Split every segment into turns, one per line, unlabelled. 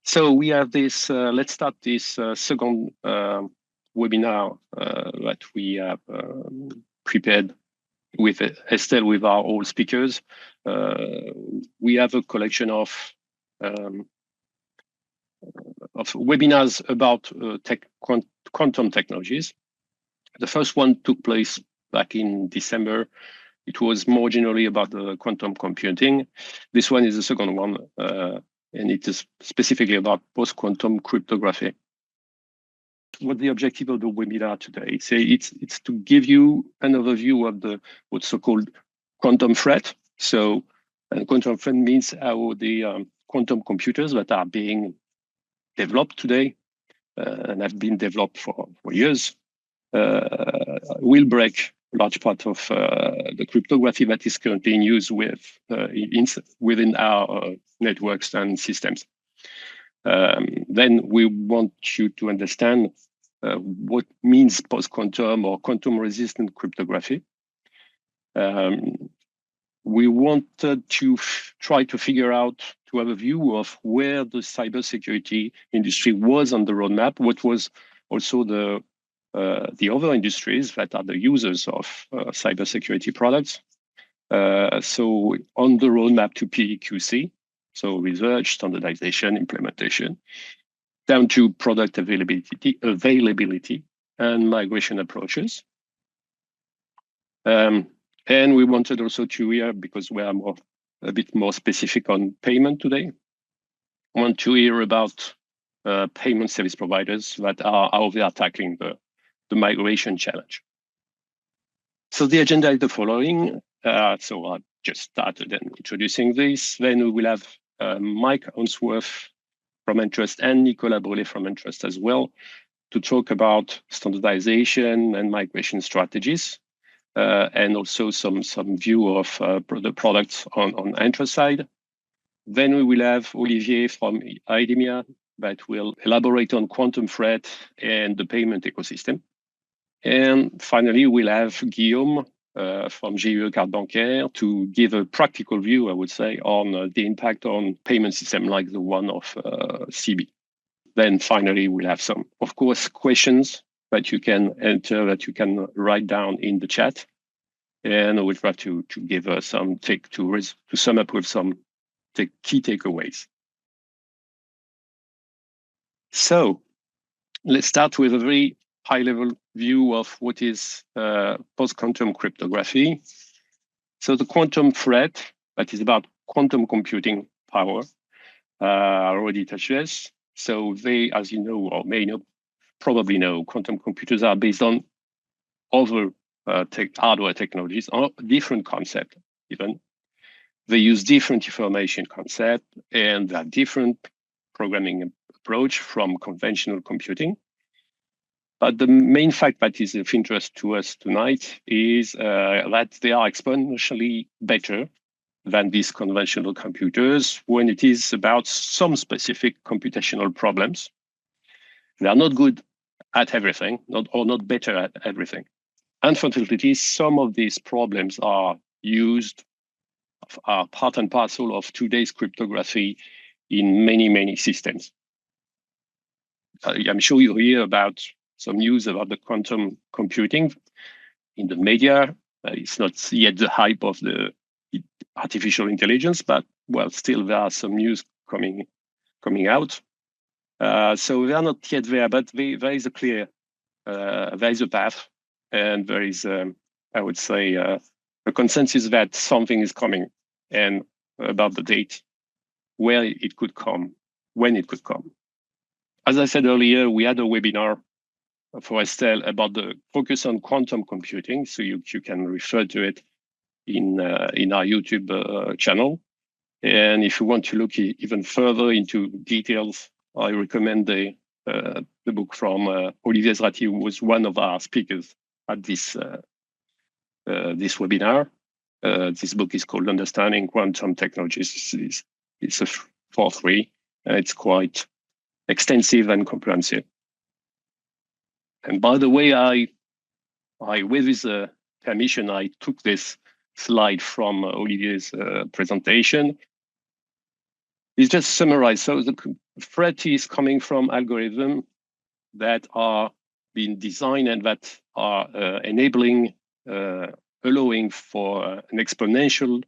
So we have this, let's start this second webinar that we have prepared with EESTEL, with our all speakers. We have a collection of webinars about quantum technologies. The first one took place back in December. It was more generally about the quantum computing. This one is the second one, and it is specifically about post-quantum cryptography. What the objective of the webinar today? It's to give you an overview of the what's so-called quantum threat. So quantum threat means how the quantum computers that are being developed today and have been developed for years will break a large part of the cryptography that is currently in use within our networks and systems. Then we want you to understand what means post-quantum or quantum-resistant cryptography. We wanted to try to figure out, to have a view of where the cybersecurity industry was on the roadmap, what was also the other industries that are the users of cybersecurity products. So on the roadmap to PQC, so research, standardization, implementation, down to product availability and migration approaches. And we wanted also to hear, because we are a bit more specific on payment today, want to hear about payment service providers that are how they are tackling the migration challenge. So the agenda is the following. So I just started introducing this. Then we will have Mike Ounsworth from Entrust and Nicolas Brulé from Entrust as well to talk about standardization and migration strategies, and also some view of the products on Entrust side. Then we will have Olivier from Idemia that will elaborate on quantum threat and the payment ecosystem. And finally, we'll have Guillaume from GIE Carte Bancaire to give a practical view, I would say, on the impact on payment system like the one of CB. Then finally, we'll have some, of course, questions that you can enter, that you can write down in the chat. And we'll try to give some to sum up with some key takeaways. So let's start with a very high-level view of what is post-quantum cryptography. So the quantum threat, that is about quantum computing power, I already touched this. So they, as you know, or may know, probably know, quantum computers are based on other hardware technologies, or different concepts even. They use different information concept and there are different programming approach from conventional computing. But the main fact that is of interest to us tonight is that they are exponentially better than these conventional computers when it is about some specific computational problems. They are not good at everything, not better at everything. Unfortunately, some of these problems are part and parcel of today's cryptography in many systems. I'm sure you hear about some news about the quantum computing in the media. It's not yet the hype of the artificial intelligence, but well, still there are some news coming out. So they are not yet there, but there is a clear, there is a path, and there is, I would say, a consensus that something is coming, and about the date, where it could come, when it could come. As I said earlier, we had a webinar for EESTEL about the focus on quantum computing, so you can refer to it in our YouTube channel. And if you want to look even further into details, I recommend the book from Olivier Zrati, who was one of our speakers at this webinar. This book is called Understanding Quantum Technologies. It's for free, and it's quite extensive and comprehensive. And by the way, with his permission, I took this slide from Olivier's presentation. It's just summarized. So the threat is coming from algorithms that are being designed and that are enabling, allowing for an exponential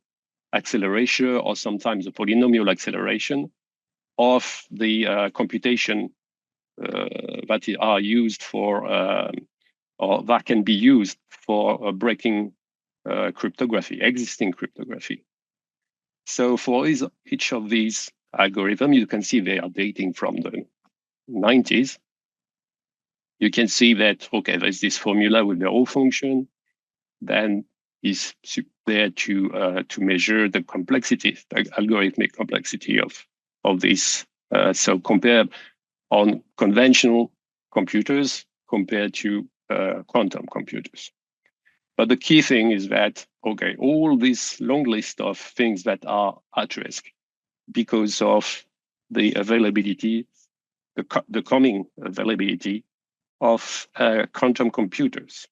acceleration or sometimes a polynomial acceleration of the computation that are used for, or that can be used for breaking cryptography, existing cryptography. So for each of these algorithms, you can see they are dating from the 90s. You can see that, okay, there's this formula with the O function, then is there to measure the complexity, the algorithmic complexity of this. So compared on conventional computers compared to quantum computers. But the key thing is that, okay, all this long list of things that are at risk because of the availability, the coming availability of quantum computers.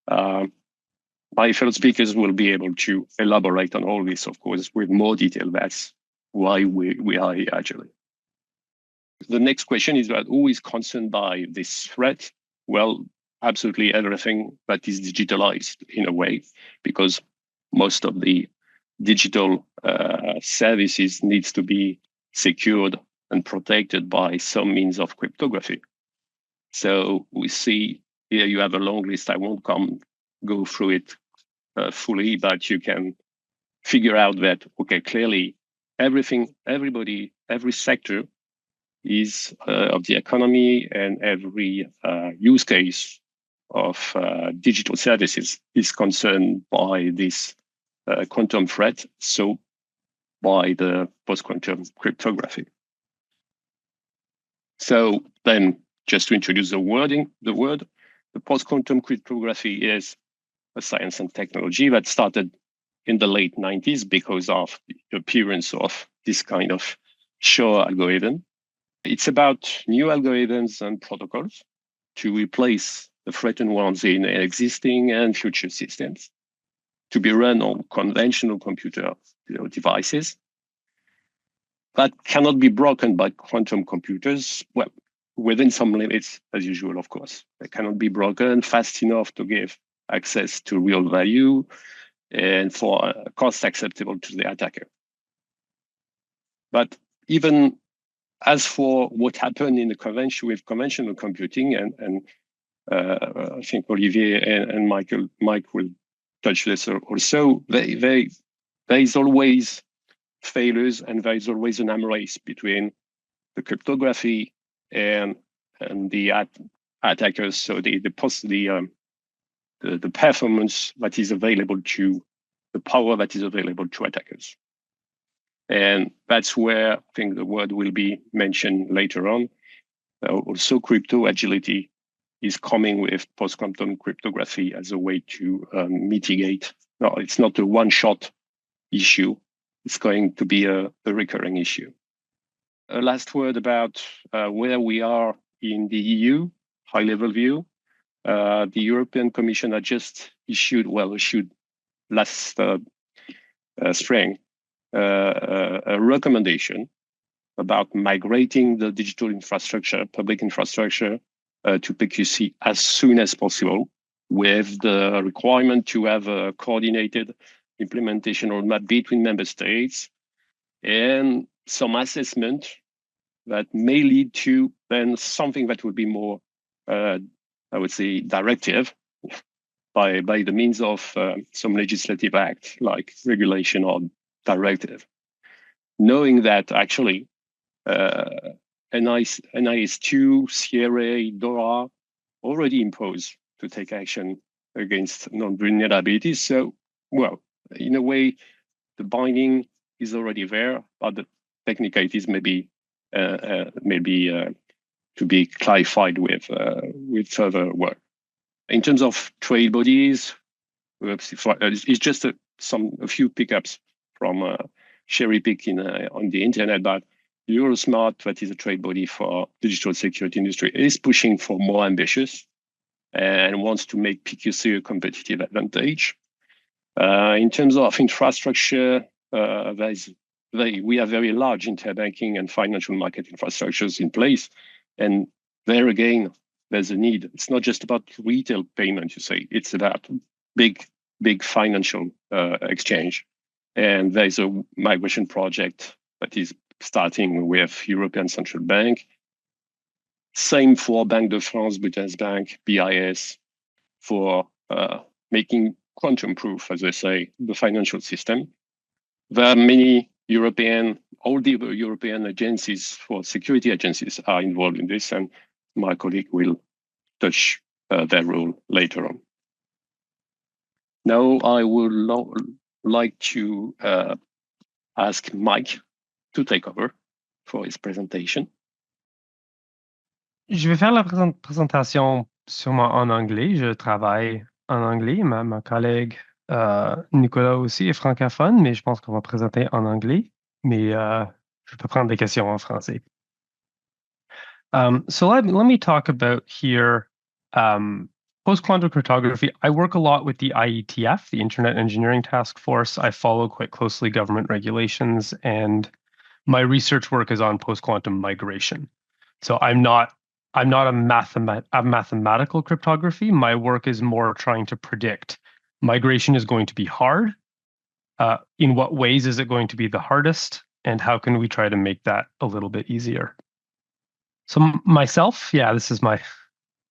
My fellow speakers will be able to elaborate on all this, of course, with more detail. That's why we are here, actually. The next question is that who is concerned by this threat? Well, absolutely everything that is digitalized in a way, because most of the digital services needs to be secured and protected by some means of cryptography. So we see here you have a long list. I won't go through it fully, but you can figure out that, okay, clearly everything, everybody, every sector is of the economy and every use case of digital services is concerned by this quantum threat, so by the post-quantum cryptography. So then, just to introduce the word, the post-quantum cryptography is a science and technology that started in the late 90s because of the appearance of this kind of Shor algorithm. It's about new algorithms and protocols to replace the threatened ones in existing and future systems, to be run on conventional computer devices that cannot be broken by quantum computers. Well, within some limits, as usual, of course. They cannot be broken fast enough to give access to real value and for a cost acceptable to the attacker. But even as for what happened in the convention with conventional computing, and I think Olivier and Mike will touch this also, there is always failures and there is always an arms race between the cryptography and the attackers. So the performance that is available to the power that is available to attackers. And that's where I think the word will be mentioned later on. Also, crypto agility is coming with post-quantum cryptography as a way to mitigate. No, it's not a one-shot issue. It's going to be a recurring issue. A last word about where we are in the EU, high-level view. The European Commission had just issued last spring, a recommendation about migrating the digital infrastructure, public infrastructure, to PQC as soon as possible, with the requirement to have a coordinated implementation roadmap between member states and some assessment that may lead to then something that would be more, I would say, directive by the means of some legislative act like regulation or directive, knowing that actually NIS2, CRA, DORA already impose to take action against non-vulnerabilities. So, well, in a way, the binding is already there, but the technicalities may be to be clarified with further work. In terms of trade bodies, it's just a few pickups from cherry picking on the internet, but Eurosmart, that is a trade body for digital security industry, is pushing for more ambitious and wants to make PQC a competitive advantage. In terms of infrastructure, there is we have very large interbanking and financial market infrastructures in place. And there again, there's a need. It's not just about retail payment, you say, it's about big financial exchange. And there's a migration project that is starting with European Central Bank. Same for Banque de France, Bundesbank, BIS, for making quantum proof, as they say, the financial system. There are many all the European agencies for security agencies are involved in this, and my colleague will touch their role later on. Now I would like to ask Mike to take over for his presentation.
Je vais faire la présentation sûrement en anglais. Je travaille en anglais. Ma collègue Nicolas aussi est francophone, mais je pense qu'on va présenter en anglais. Mais je peux prendre des questions en français. So let me talk about here post-quantum cryptography. I work a lot with the IETF, the Internet Engineering Task Force. I follow quite closely government regulations, and my research work is on post-quantum migration. So I'm not a mathematical cryptography. My work is more trying to predict migration is going to be hard. In what ways is it going to be the hardest? And how can we try to make that a little bit easier? So myself, this is my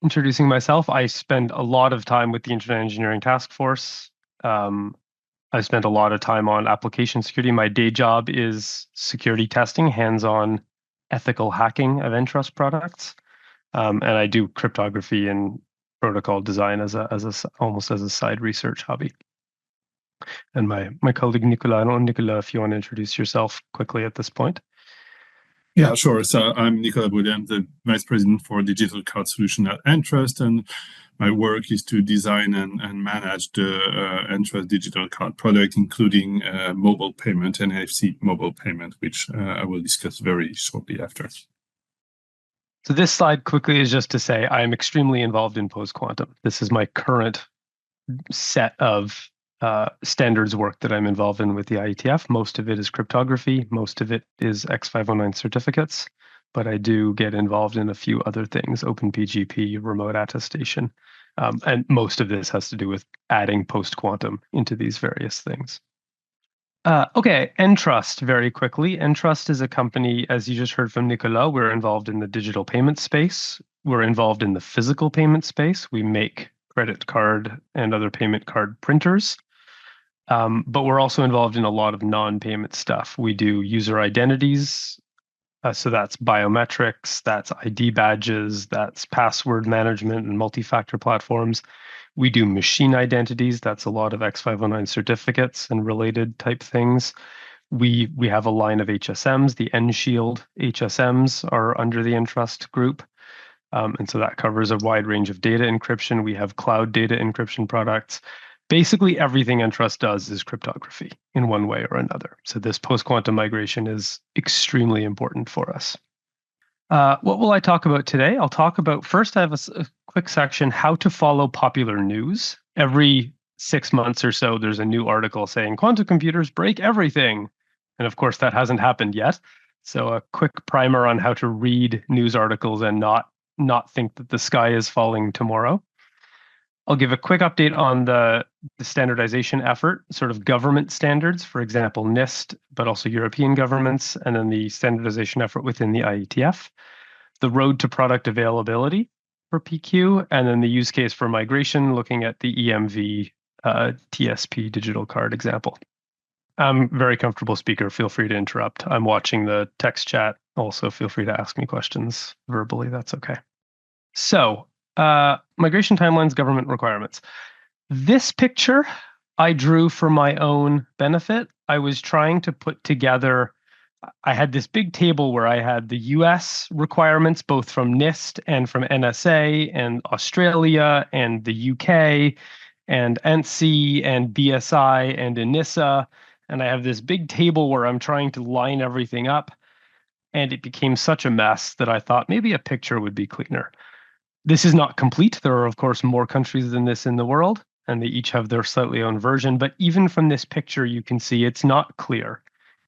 introducing myself. I spend a lot of time with the Internet Engineering Task Force. I spent a lot of time on application security. My day job is security testing, hands-on ethical hacking of Entrust products. And I do cryptography and protocol design as almost as a side research hobby. And my colleague Nicolas, I don't know, Nicolas, if you want to introduce yourself quickly at this point.
Yeah, sure. So I'm Nicolas Boudet. I'm the Vice President for Digital Card Solution at Entrust, and my work is to design and manage the Entrust digital card product, including mobile payment and NFC mobile payment, which I will discuss very shortly after.
So this slide quickly is just to say I'm extremely involved in post-quantum. This is my current set of standards work that I'm involved in with the IETF. Most of it is cryptography. Most of it is X509 certificates, but I do get involved in a few other things, OpenPGP, remote attestation. And most of this has to do with adding post-quantum into these various things. Okay, Entrust, very quickly. Entrust is a company, as you just heard from Nicolas, we're involved in the digital payment space. We're involved in the physical payment space. We make credit card and other payment card printers. But we're also involved in a lot of non-payment stuff. We do user identities. So that's biometrics, that's ID badges, that's password management and multi-factor platforms. We do machine identities. That's a lot of X509 certificates and related type things. We have a line of HSMs. The N-Shield HSMs are under the Entrust group. And so that covers a wide range of data encryption. We have cloud data encryption products. Basically, everything Entrust does is cryptography in one way or another. So this post-quantum migration is extremely important for us. What will I talk about today? I'll talk about, first I have a quick section, how to follow popular news. Every 6 months or so, there's a new article saying quantum computers break everything. And of course, that hasn't happened yet. So a quick primer on how to read news articles and not think that the sky is falling tomorrow. I'll give a quick update on the standardization effort, sort of government standards, for example, NIST, but also European governments, and then the standardization effort within the IETF, the road to product availability for PQ, and then the use case for migration, looking at the EMV TSP digital card example. I'm a very comfortable speaker. Feel free to interrupt. I'm watching the text chat. Also, feel free to ask me questions verbally. That's okay. So, migration timelines, government requirements. This picture I drew for my own benefit. I was trying to put together, I had this big table where I had the US requirements, both from NIST and from NSA and Australia and the UK and ANSI and BSI and ENISA. And I have this big table where I'm trying to line everything up. And it became such a mess that I thought maybe a picture would be cleaner. This is not complete. There are, of course, more countries than this in the world, and they each have their slightly own version. But even from this picture, you can see it's not clear.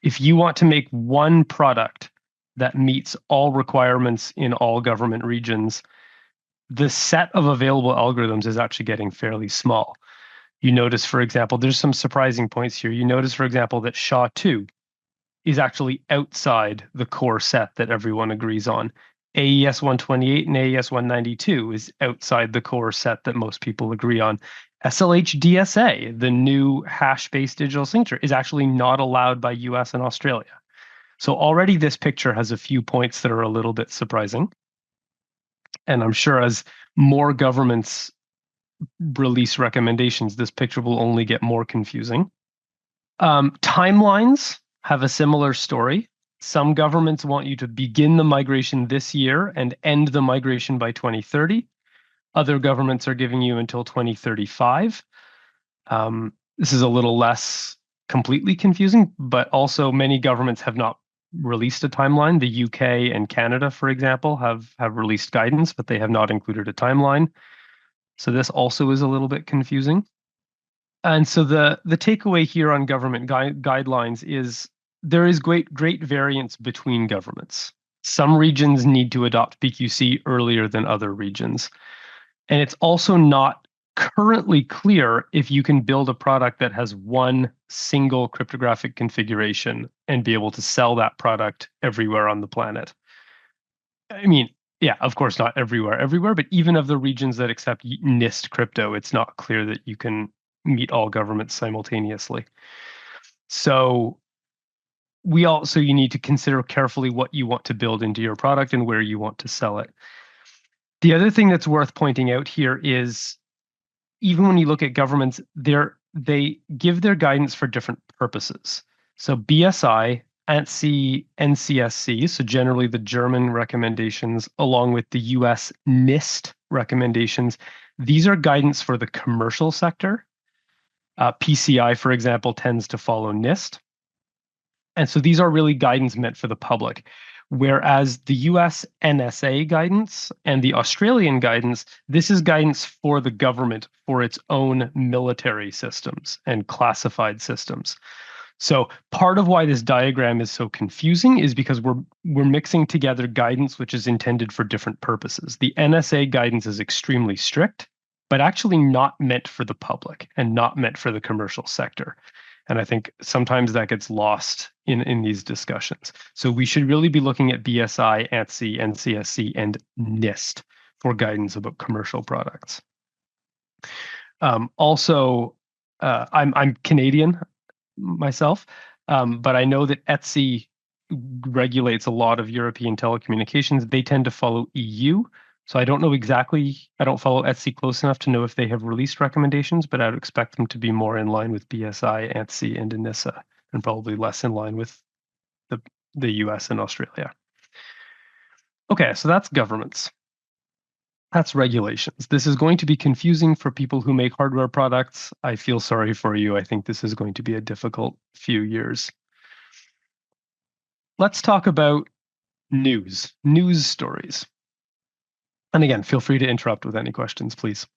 If you want to make one product that meets all requirements in all government regions, the set of available algorithms is actually getting fairly small. You notice, for example, there's some surprising points here. You notice, for example, that SHA-2 is actually outside the core set that everyone agrees on. AES-128 and AES-192 is outside the core set that most people agree on. SLH-DSA, the new hash-based digital signature, is actually not allowed by US and Australia. So already this picture has a few points that are a little bit surprising. And I'm sure as more governments release recommendations, this picture will only get more confusing. Timelines have a similar story. Some governments want you to begin the migration this year and end the migration by 2030. Other governments are giving you until 2035. This is a little less completely confusing, but also many governments have not released a timeline. The UK and Canada, for example, have released guidance, but they have not included a timeline. So this also is a little bit confusing. And so the takeaway here on government guidelines is there is great variance between governments. Some regions need to adopt PQC earlier than other regions. And it's also not currently clear if you can build a product that has one single cryptographic configuration and be able to sell that product everywhere on the planet. I mean, yeah, of course, not everywhere, but even of the regions that accept NIST crypto, it's not clear that you can meet all governments simultaneously. So you need to consider carefully what you want to build into your product and where you want to sell it. The other thing that's worth pointing out here is even when you look at governments, they give their guidance for different purposes. So BSI, ANSI, NCSC, so generally the German recommendations, along with the US NIST recommendations, these are guidance for the commercial sector. PCI, for example, tends to follow NIST. And so these are really guidance meant for the public. Whereas the US NSA guidance and the Australian guidance, this is guidance for the government for its own military systems and classified systems. So part of why this diagram is so confusing is because we're mixing together guidance which is intended for different purposes. The NSA guidance is extremely strict, but actually not meant for the public and not meant for the commercial sector. And I think sometimes that gets lost in these discussions. So we should really be looking at BSI, ANSI, NCSC, and NIST for guidance about commercial products. Also, I'm Canadian myself, but I know that ETSI regulates a lot of European telecommunications. They tend to follow EU. So I don't know exactly, I don't follow ETSI close enough to know if they have released recommendations, but I would expect them to be more in line with BSI, ANSI, and ENISA, and probably less in line with the US and Australia. Okay, so that's governments. That's regulations. This is going to be confusing for people who make hardware products. I feel sorry for you. I think this is going to be a difficult few years. Let's talk about news stories. And again, feel free to interrupt with any questions, please.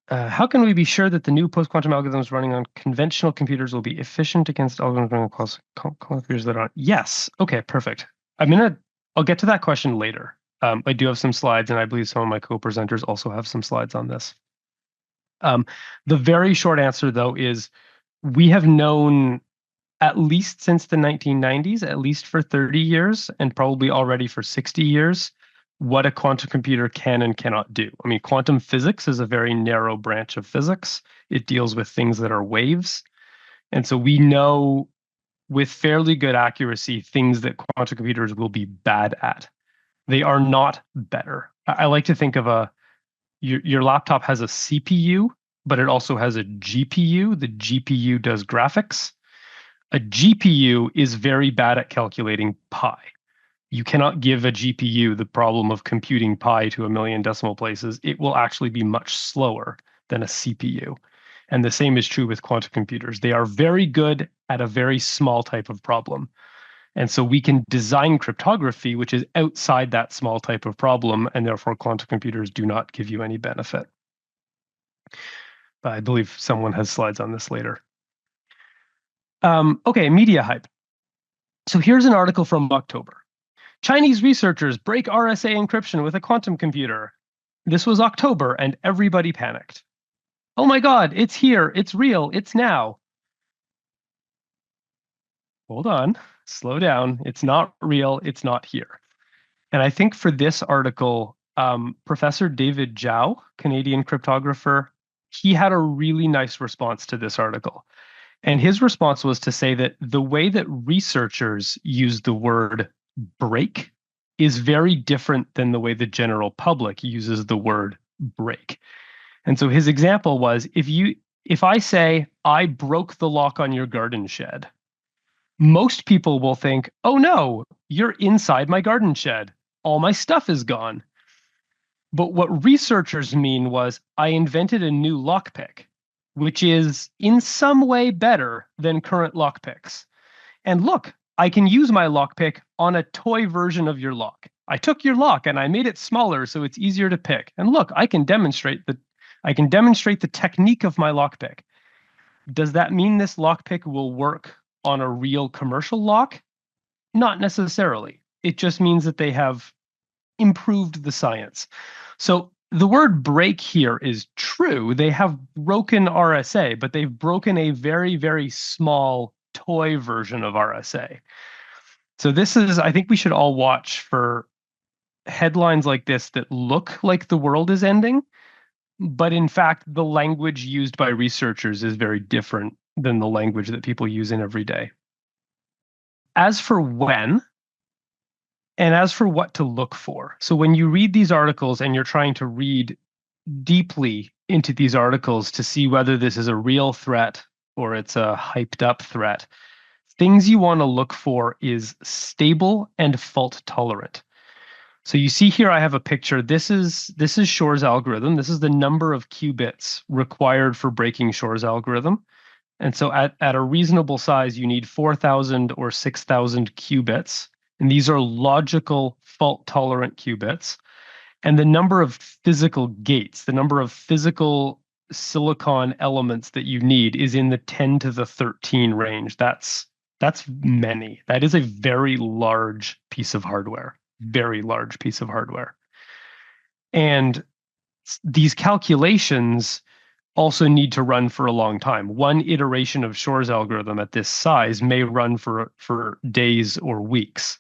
How can we be sure that the new post-quantum algorithms running on conventional computers will be efficient against algorithms running on computers that aren't? Yes. Okay, perfect. I'll get to that question later. I do have some slides, and I believe some of my co-presenters also have some slides on this. The very short answer, though, is we have known at least since the 1990s, at least for 30 years, and probably already for 60 years, what a quantum computer can and cannot do. I mean, quantum physics is a very narrow branch of physics. It deals with things that are waves. And so we know with fairly good accuracy things that quantum computers will be bad at. They are not better. I like to think of your laptop has a CPU, but it also has a GPU. The GPU does graphics. A GPU is very bad at calculating pi. You cannot give a GPU the problem of computing pi to 1,000,000 decimal places. It will actually be much slower than a CPU. And the same is true with quantum computers. They are very good at a very small type of problem. And so we can design cryptography, which is outside that small type of problem, and therefore quantum computers do not give you any benefit. But I believe someone has slides on this later. Okay, media hype. So here's an article from October. Chinese researchers break RSA encryption with a quantum computer. This was October, and everybody panicked. Oh my God, it's here, it's real, it's now. Hold on, slow down. It's not real, it's not here. And I think for this article, Professor David Zhao, Canadian cryptographer, he had a really nice response to this article. And his response was to say that the way that researchers use the word break is very different than the way the general public uses the word break. And so his example was, if I say, I broke the lock on your garden shed, most people will think, oh no, you're inside my garden shed. All my stuff is gone. But what researchers mean was, I invented a new lockpick, which is in some way better than current lockpicks. And look, I can use my lockpick on a toy version of your lock. I took your lock and I made it smaller so it's easier to pick. And look, I can demonstrate the technique of my lockpick. Does that mean this lockpick will work on a real commercial lock? Not necessarily. It just means that they have improved the science. So the word break here is true. They have broken RSA, but they've broken a very, very small toy version of RSA. So this is, I think we should all watch for headlines like this that look like the world is ending, but in fact, the language used by researchers is very different than the language that people use in every day. As for when, and as for what to look for, so when you read these articles and you're trying to read deeply into these articles to see whether this is a real threat or it's a hyped up threat, things you want to look for is stable and fault tolerant. So you see here, I have a picture. This is Shor's algorithm. This is the number of qubits required for breaking Shor's algorithm. And so at a reasonable size, you need 4,000 or 6,000 qubits. And these are logical fault-tolerant qubits. And the number of physical gates, the number of physical silicon elements that you need is in the 10 to the 13 range. That's many. That is a very large piece of hardware. Very large piece of hardware. And these calculations also need to run for a long time. One iteration of Shor's algorithm at this size may run for days or weeks.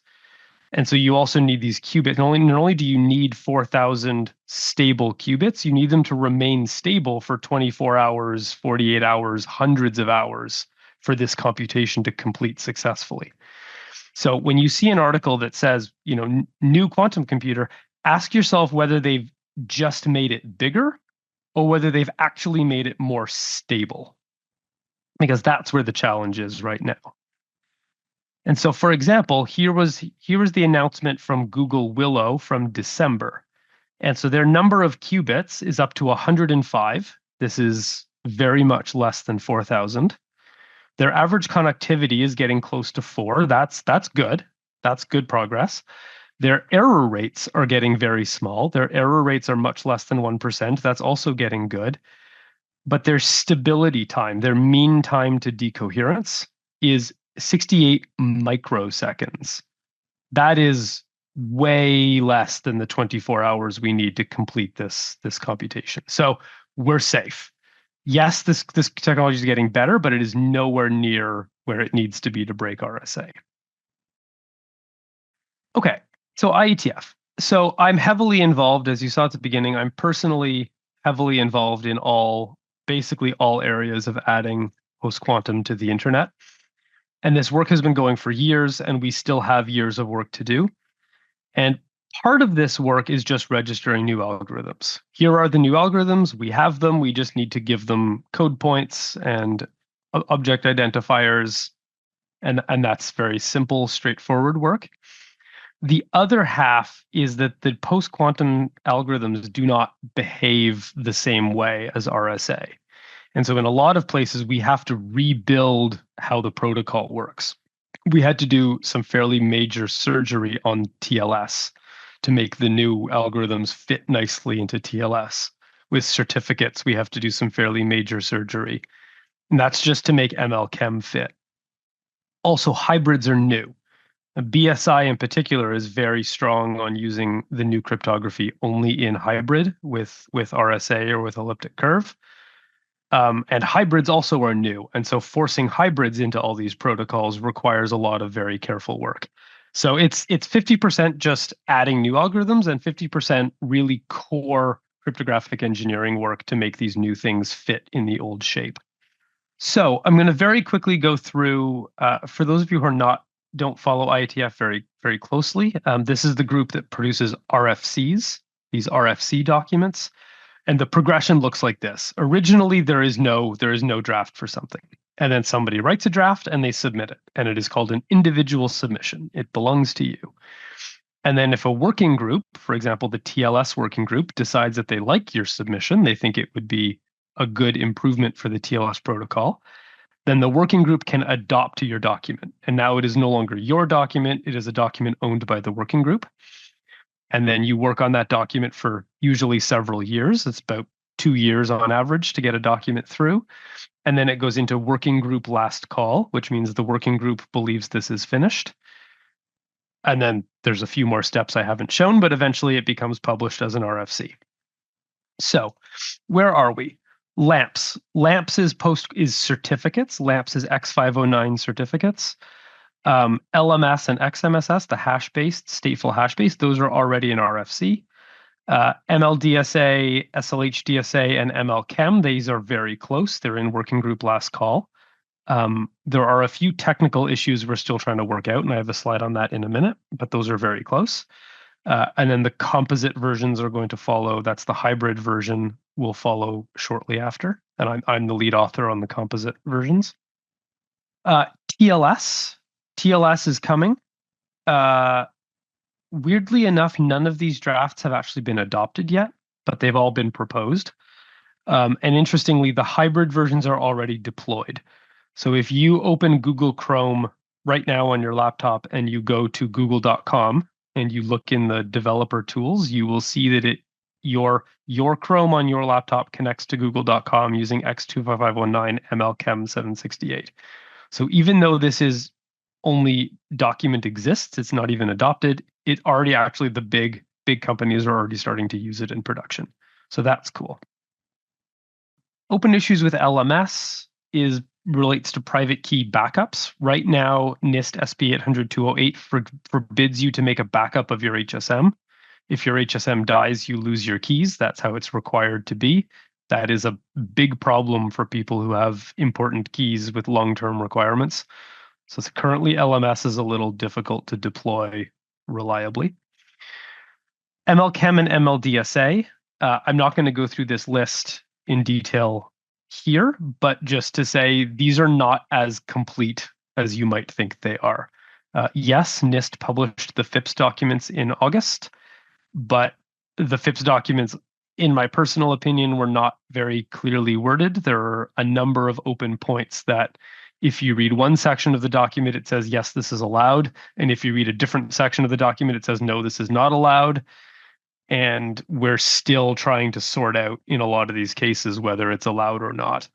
And so you also need these qubits. Not only do you need 4,000 stable qubits, you need them to remain stable for 24 hours, 48 hours, hundreds of hours for this computation to complete successfully. So when you see an article that says, new quantum computer, ask yourself whether they've just made it bigger or whether they've actually made it more stable, because that's where the challenge is right now. And so, for example, here was the announcement from Google Willow from December. And so their number of qubits is up to 105. This is very much less than 4,000. Their average connectivity is getting close to 4. That's good. That's good progress. Their error rates are getting very small. Their error rates are much less than 1%. That's also getting good. But their stability time, their mean time to decoherence, is 68 microseconds. That is way less than the 24 hours we need to complete this computation. So we're safe. Yes, this technology is getting better, but it is nowhere near where it needs to be to break RSA. Okay, so IETF. So I'm heavily involved, as you saw at the beginning, I'm personally heavily involved in basically all areas of adding post-quantum to the internet. And this work has been going for years, and we still have years of work to do. And part of this work is just registering new algorithms. Here are the new algorithms. We have them. We just need to give them code points and object identifiers. And that's very simple, straightforward work. The other half is that the post-quantum algorithms do not behave the same way as RSA. And so in a lot of places, we have to rebuild how the protocol works. We had to do some fairly major surgery on TLS to make the new algorithms fit nicely into TLS. With certificates, we have to do some fairly major surgery. And that's just to make MLChem fit. Also, hybrids are new. BSI in particular is very strong on using the new cryptography only in hybrid with RSA or with elliptic curve. And hybrids also are new. And so forcing hybrids into all these protocols requires a lot of very careful work. So it's 50% just adding new algorithms and 50% really core cryptographic engineering work to make these new things fit in the old shape. So I'm going to very quickly go through, for those of you who don't follow IETF very closely, this is the group that produces RFCs, these RFC documents. And the progression looks like this. Originally, there is no draft for something. And then somebody writes a draft and they submit it. And it is called an individual submission. It belongs to you. And then if a working group, for example, the TLS working group, decides that they like your submission, they think it would be a good improvement for the TLS protocol, then the working group can adopt your document. And now it is no longer your document. It is a document owned by the working group. And then you work on that document for usually several years. It's about 2 years on average to get a document through. And then it goes into working group last call, which means the working group believes this is finished. And then there's a few more steps I haven't shown, but eventually it becomes published as an RFC. So where are we? LAMPS. LAMPS is certificates. LAMPS is X509 certificates. LMS and XMSS, the hash-based, stateful hash-based, those are already in RFC. MLDSA, SLHDSA, and MLChem, these are very close. They're in working group last call. There are a few technical issues we're still trying to work out, and I have a slide on that in a minute, but those are very close. And then the composite versions are going to follow. That's the hybrid version will follow shortly after. And I'm the lead author on the composite versions. TLS is coming. Weirdly enough, none of these drafts have actually been adopted yet, but they've all been proposed. And interestingly, the hybrid versions are already deployed. So if you open Google Chrome right now on your laptop and you go to google.com and you look in the developer tools, you will see that your Chrome on your laptop connects to google.com using X25519 MLChem 768. So even though this is only document exists, it's not even adopted, it already actually, the big companies are already starting to use it in production. So that's cool. Open issues with LMS relates to private key backups. Right now, NIST SP 800-208 forbids you to make a backup of your HSM. If your HSM dies, you lose your keys. That's how it's required to be. That is a big problem for people who have important keys with long-term requirements. So currently LMS is a little difficult to deploy reliably. MLChem and MLDSA. I'm not going to go through this list in detail here, but just to say these are not as complete as you might think they are. Yes, NIST published the FIPS documents in August, but the FIPS documents, in my personal opinion, were not very clearly worded. There are a number of open points that if you read one section of the document, it says, yes, this is allowed. And if you read a different section of the document, it says, no, this is not allowed. And we're still trying to sort out in a lot of these cases whether it's allowed or not.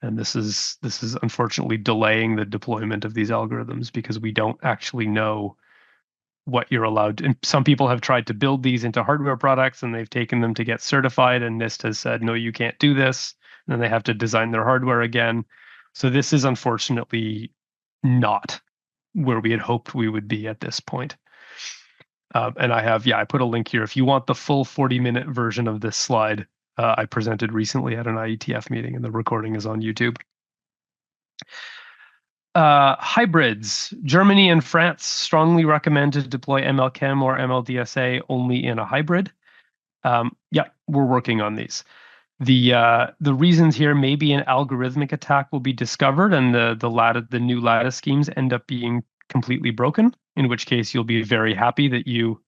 And this is unfortunately delaying the deployment of these algorithms because we don't actually know what you're allowed to. And some people have tried to build these into hardware products and they've taken them to get certified, and NIST has said, no, you can't do this. And then they have to design their hardware again. So this is unfortunately not where we had hoped we would be at this point. And I put a link here. If you want the full 40-minute version of this slide, I presented recently at an IETF meeting, and the recording is on YouTube. Hybrids. Germany and France strongly recommend to deploy MLChem or MLDSA only in a hybrid. We're working on these. The reasons here, maybe an algorithmic attack will be discovered and the new lattice schemes end up being completely broken, in which case you'll be very happy that you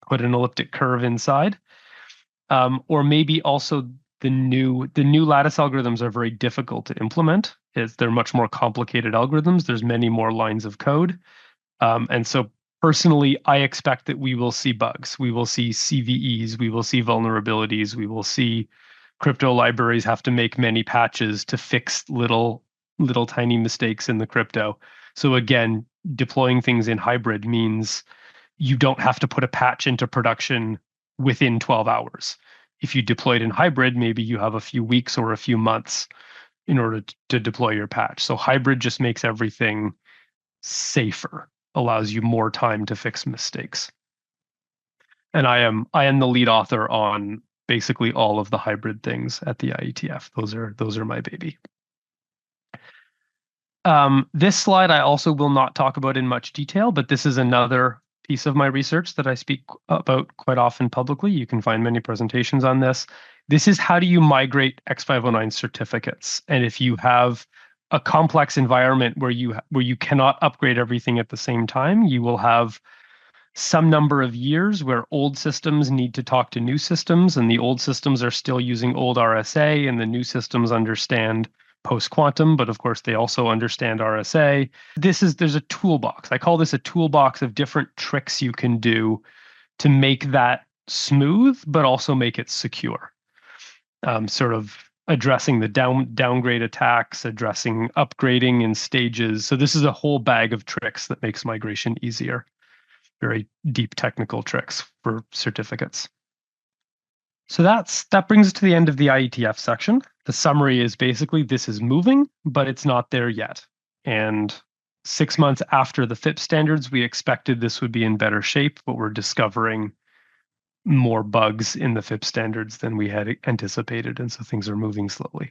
put an elliptic curve inside. Or maybe also the new lattice algorithms are very difficult to implement. They're much more complicated algorithms. There's many more lines of code. And so personally, I expect that we will see bugs. We will see CVEs. We will see vulnerabilities. We will see crypto libraries have to make many patches to fix little tiny mistakes in the crypto. So again, deploying things in hybrid means you don't have to put a patch into production within 12 hours. If you deployed in hybrid, maybe you have a few weeks or a few months in order to deploy your patch. So hybrid just makes everything safer, allows you more time to fix mistakes. And I am the lead author on basically all of the hybrid things at the IETF. Those are my baby. This slide I also will not talk about in much detail, but this is another piece of my research that I speak about quite often publicly. You can find many presentations on this. This is how do you migrate X509 certificates. And if you have a complex environment where you cannot upgrade everything at the same time, you will have some number of years where old systems need to talk to new systems, and the old systems are still using old RSA, and the new systems understand post-quantum, but of course they also understand RSA. There's a toolbox. I call this a toolbox of different tricks you can do to make that smooth, but also make it secure. Sort of addressing the downgrade attacks, addressing upgrading in stages. So this is a whole bag of tricks that makes migration easier. Very deep technical tricks for certificates. So that brings us to the end of the IETF section. The summary is basically this is moving, but it's not there yet. And 6 months after the FIP standards, we expected this would be in better shape, but we're discovering more bugs in the FIP standards than we had anticipated, and so things are moving slowly.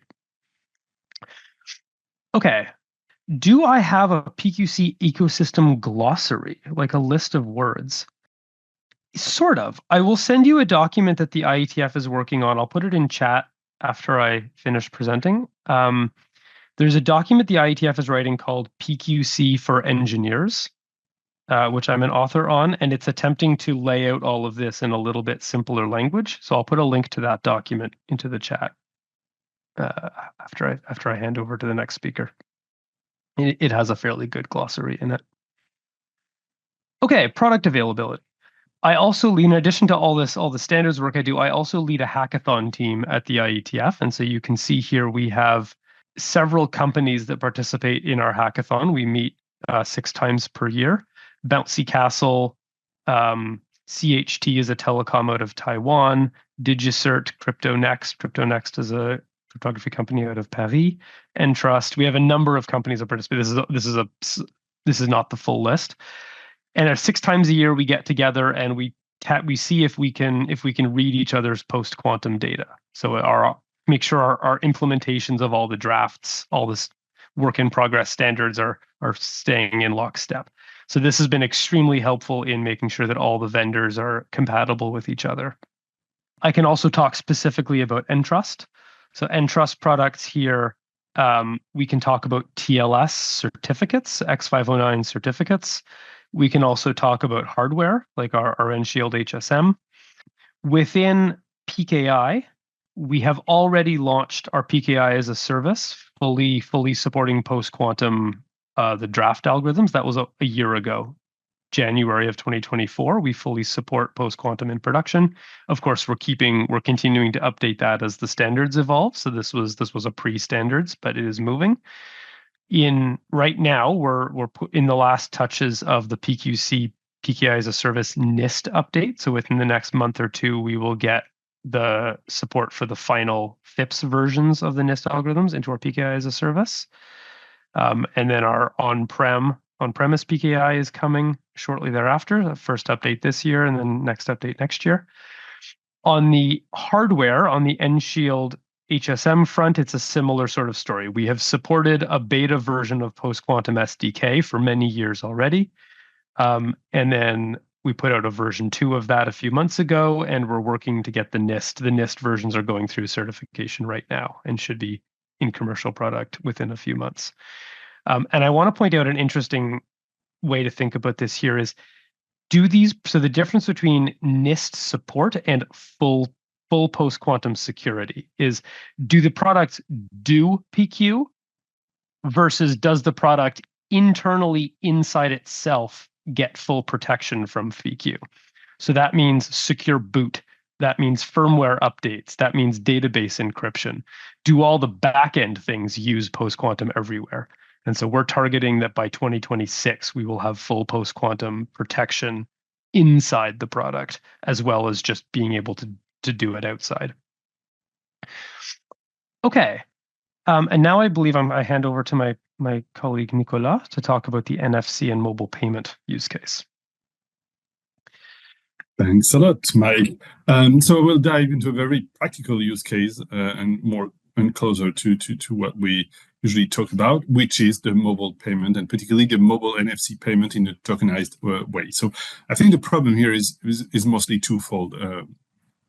Okay, do I have a PQC ecosystem glossary, like a list of words? Sort of. I will send you a document that the IETF is working on. I'll put it in chat after I finish presenting. There's a document the IETF is writing called PQC for Engineers, which I'm an author on, and it's attempting to lay out all of this in a little bit simpler language. So I'll put a link to that document into the chat after I hand over to the next speaker. It has a fairly good glossary in it. Okay, product availability. I also lead, in addition to all the standards work I do, I also lead a hackathon team at the IETF. And so you can see here we have several companies that participate in our hackathon. We meet 6 times per year. Bouncy Castle, CHT is a telecom out of Taiwan, DigiCert, CryptoNext is a cryptography company out of Paris, Entrust. We have a number of companies that participate. This is not the full list. And 6 times a year we get together and we see if we can read each other's post-quantum data. So make sure our implementations of all the drafts, all this work in progress standards are staying in lockstep. So this has been extremely helpful in making sure that all the vendors are compatible with each other. I can also talk specifically about Entrust. So Entrust products here, we can talk about TLS certificates, X509 certificates. We can also talk about hardware, like our Enshield HSM. Within PKI, we have already launched our PKI as a service, fully supporting post-quantum, the draft algorithms. That was a year ago, January of 2024. We fully support post-quantum in production. Of course, we're continuing to update that as the standards evolve. So this was a pre-standards, but it is moving. Right now, we're in the last touches of the PQC PKI as a service NIST update. So within the next month or two, we will get the support for the final FIPS versions of the NIST algorithms into our PKI as a service. And then our on-premise PKI is coming shortly thereafter. The first update this year, and then next update next year. On the hardware, on the Enshield HSM front, it's a similar sort of story. We have supported a beta version of post-quantum SDK for many years already. And then we put out a version 2 of that a few months ago, and we're working to get the NIST. The NIST versions are going through certification right now and should be in commercial product within a few months. And I want to point out an interesting way to think about this here is, so the difference between NIST support and full post-quantum security is, do the products do PQ versus does the product internally inside itself get full protection from PQ? So that means secure boot. That means firmware updates. That means database encryption. Do all the back-end things use post-quantum everywhere? And so we're targeting that by 2026, we will have full post-quantum protection inside the product, as well as just being able to do it outside. Okay. And now I believe I hand over to my colleague Nicolas to talk about the NFC and mobile payment use case.
Thanks a lot, Mike. So we'll dive into a very practical use case and closer to what we usually talk about, which is the mobile payment, and particularly the mobile NFC payment in a tokenized way. So I think the problem here is mostly twofold.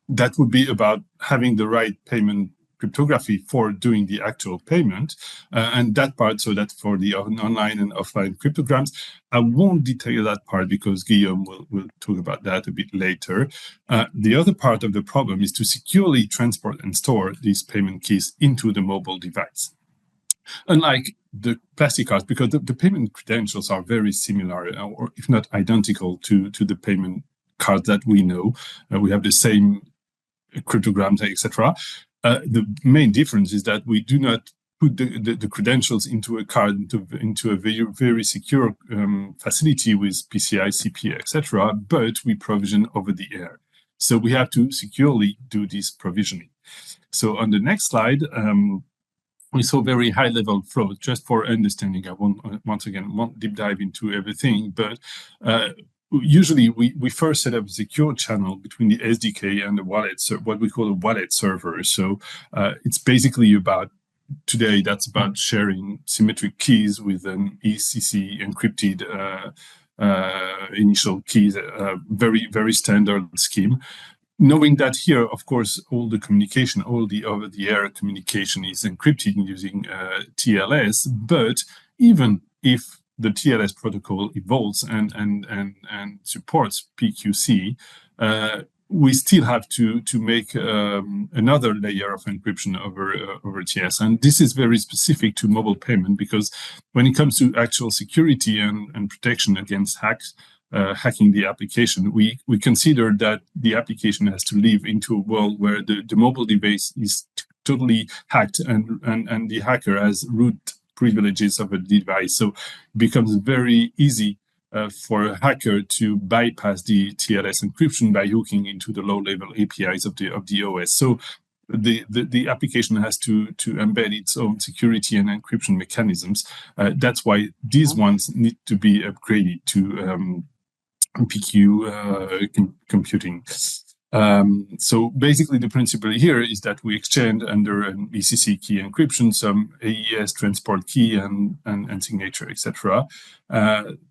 That would be about having the right payment cryptography for doing the actual payment, and that part, so that for the online and offline cryptograms, I won't detail that part because Guillaume will talk about that a bit later. The other part of the problem is to securely transport and store these payment keys into the mobile device. Unlike the plastic cards, because the payment credentials are very similar, or if not identical to the payment cards that we know. We have the same cryptograms, etc. The main difference is that we do not put the credentials into a card, into a very, very secure facility with PCI, CP, etc., but we provision over the air. So we have to securely do this provisioning. So on the next slide, we saw very high-level flow, just for understanding. I won't deep dive into everything, but usually we first set up a secure channel between the SDK and the wallet, so what we call a wallet server. So it's basically about, today, that's about sharing symmetric keys with an ECC encrypted initial keys, very, very standard scheme. Knowing that here, of course, all the communication, all the over-the-air communication is encrypted using TLS, but even if the TLS protocol evolves and supports PQC, we still have to make another layer of encryption over TLS. And this is very specific to mobile payment, because when it comes to actual security and protection against hacking the application, we consider that the application has to live into a world where the mobile device is totally hacked and the hacker has root privileges of a device. So it becomes very easy for a hacker to bypass the TLS encryption by hooking into the low-level APIs of the OS. So the application has to embed its own security and encryption mechanisms. That's why these ones need to be upgraded to PQ computing. So basically the principle here is that we exchange under an ECC key encryption some AES transport key and signature, etc.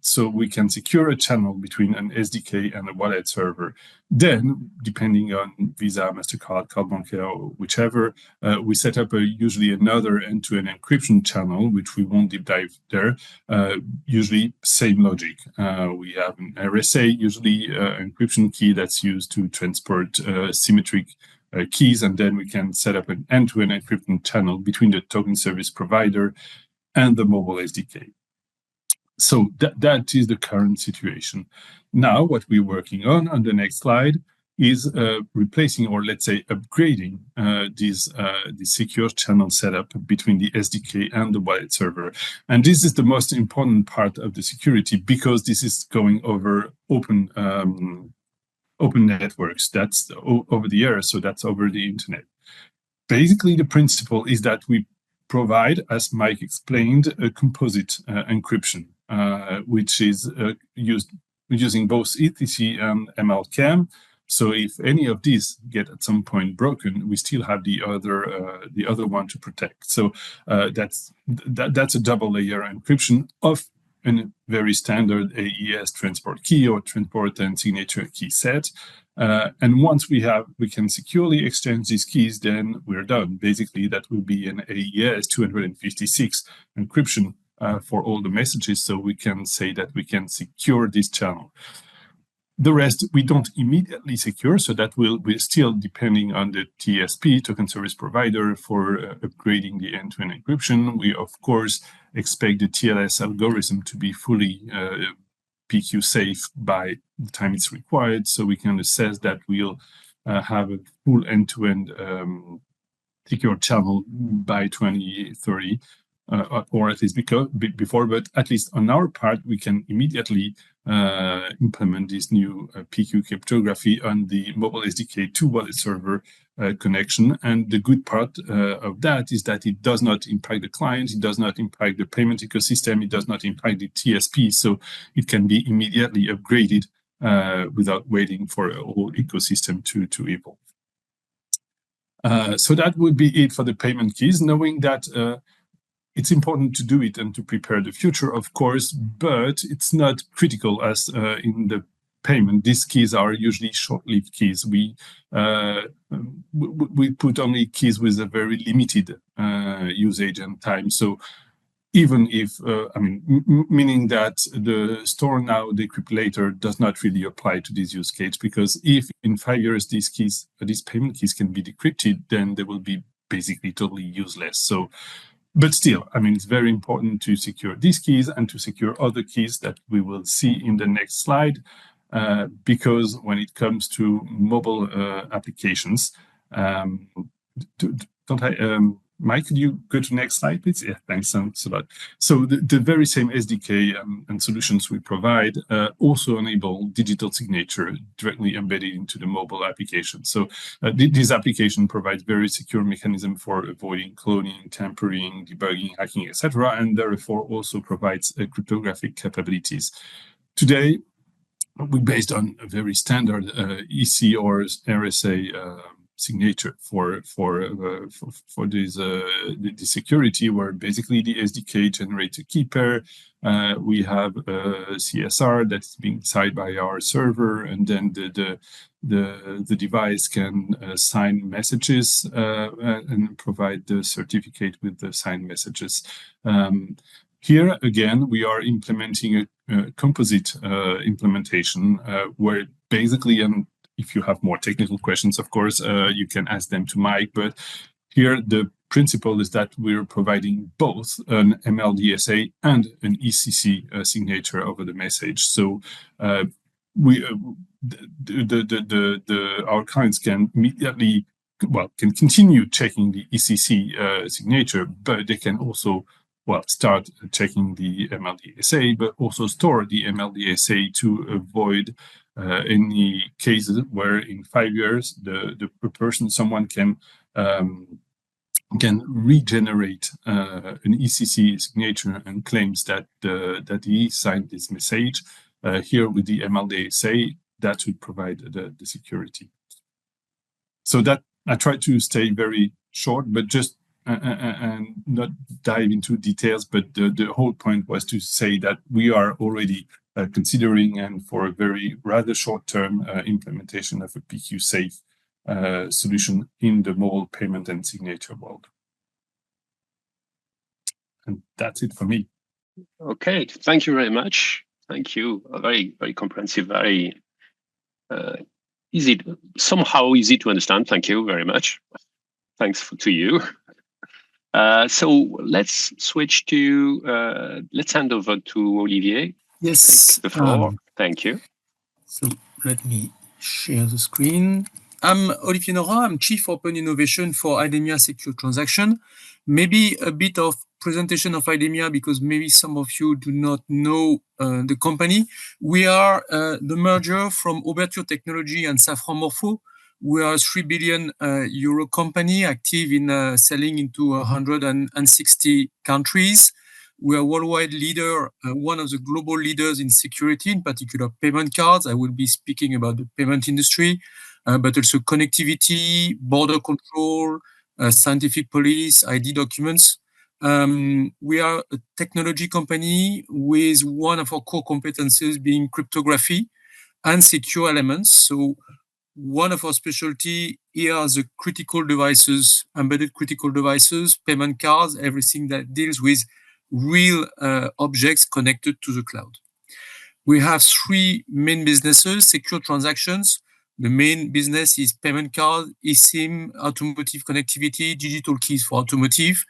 So we can secure a channel between an SDK and a wallet server. Then, depending on Visa, MasterCard, card bancaire, or whichever, we set up usually another end-to-end encryption channel, which we won't deep dive there. Usually same logic. We have an RSA, usually encryption key that's used to transport symmetric keys, and then we can set up an end-to-end encryption channel between the token service provider and the mobile SDK. So that is the current situation. Now, what we're working on the next slide is replacing, or let's say upgrading, this secure channel setup between the SDK and the wallet server. And this is the most important part of the security, because this is going over open networks. That's over the air, so that's over the internet. Basically, the principle is that we provide, as Mike explained, a composite encryption, which is used using both ETC and MLCAM. So if any of these get at some point broken, we still have the other one to protect. So that's a double layer encryption of a very standard AES transport key or transport and signature key set. And once we can securely exchange these keys, then we're done. Basically, that will be an AES 256 encryption for all the messages, so we can say that we can secure this channel. The rest we don't immediately secure, so that we're still depending on the TSP, token service provider, for upgrading the end-to-end encryption. We, of course, expect the TLS algorithm to be fully PQ safe by the time it's required, so we can assess that we'll have a full end-to-end secure channel by 2030. or at least before, but at least on our part, we can immediately implement this new PQ cryptography on the mobile SDK to wallet server connection. And the good part of that is that it does not impact the client, it does not impact the payment ecosystem, it does not impact the TSP, so it can be immediately upgraded without waiting for a whole ecosystem to evolve. So that would be it for the payment keys, knowing that it's important to do it and to prepare the future, of course, but it's not critical as in the payment. These keys are usually short-lived keys. We put only keys with a very limited usage and time. So even if, meaning that the store now, decrypt later does not really apply to this use case, because if in 5 years these payment keys can be decrypted, then they will be basically totally useless. So, but still, it's very important to secure these keys and to secure other keys that we will see in the next slide, because when it comes to mobile applications, Mike, could you go to the next slide, please? Yeah, thanks a lot. So the very same SDK and solutions we provide also enable digital signature directly embedded into the mobile application. So this application provides very secure mechanism for avoiding cloning, tampering, debugging, hacking, etc., and therefore also provides cryptographic capabilities. Today, we're based on a very standard EC or RSA signature for this the security, where basically the SDK generates a key pair. We have a CSR that's being signed by our server, and then the device can sign messages and provide the certificate with the signed messages. Here again, we are implementing a composite implementation where basically, and if you have more technical questions, of course, you can ask them to Mike. But here, the principle is that we're providing both an MLDSA and an ECC signature over the message. So our clients can immediately, can continue checking the ECC signature, but they can also start checking the MLDSA, but also store the MLDSA to avoid any cases where in 5 years someone can regenerate an ECC signature and claims that he signed this message. Here with the MLDSA, that should provide the security. So that I try to stay very short, but just and not dive into details. But the whole point was to say that we are already considering, and for a very rather short-term implementation of a PQ-safe solution in the mobile payment and signature world. And that's it for me.
Okay, thank you very much. Thank you. Very, very comprehensive, very easy, somehow easy to understand. Thank you very much. Thanks to you. So let's switch to, let's hand over to Olivier.
Yes.
Take the floor. Thank you.
So let me share the screen. I'm Olivier Nora. I'm Chief Open Innovation for Idemia Secure Transaction. Maybe a bit of presentation of Idemia, because maybe some of you do not know the company. We are the merger from Ouverture Technology and Safran Morpho. We are a 3 billion euro company active in selling into 160 countries. We are a worldwide leader, one of the global leaders in security, in particular payment cards. I will be speaking about the payment industry, but also connectivity, border control, scientific police, ID documents. We are a technology company with one of our core competencies being cryptography and secure elements. So one of our specialty here are the critical devices, embedded critical devices, payment cards, everything that deals with real objects connected to the cloud. We have 3 main businesses: secure transactions. The main business is payment card, eSIM, automotive connectivity, digital keys for automotive,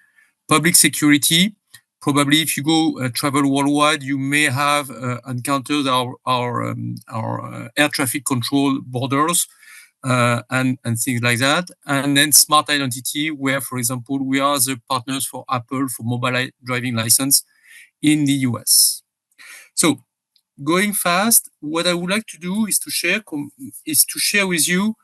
public security. Probably if you go travel worldwide, you may have encountered our air traffic control borders. and things like that. And then smart identity, where, for example, we are the partners for Apple for mobile driving license in the US. So going fast, what I would like to do is to share with you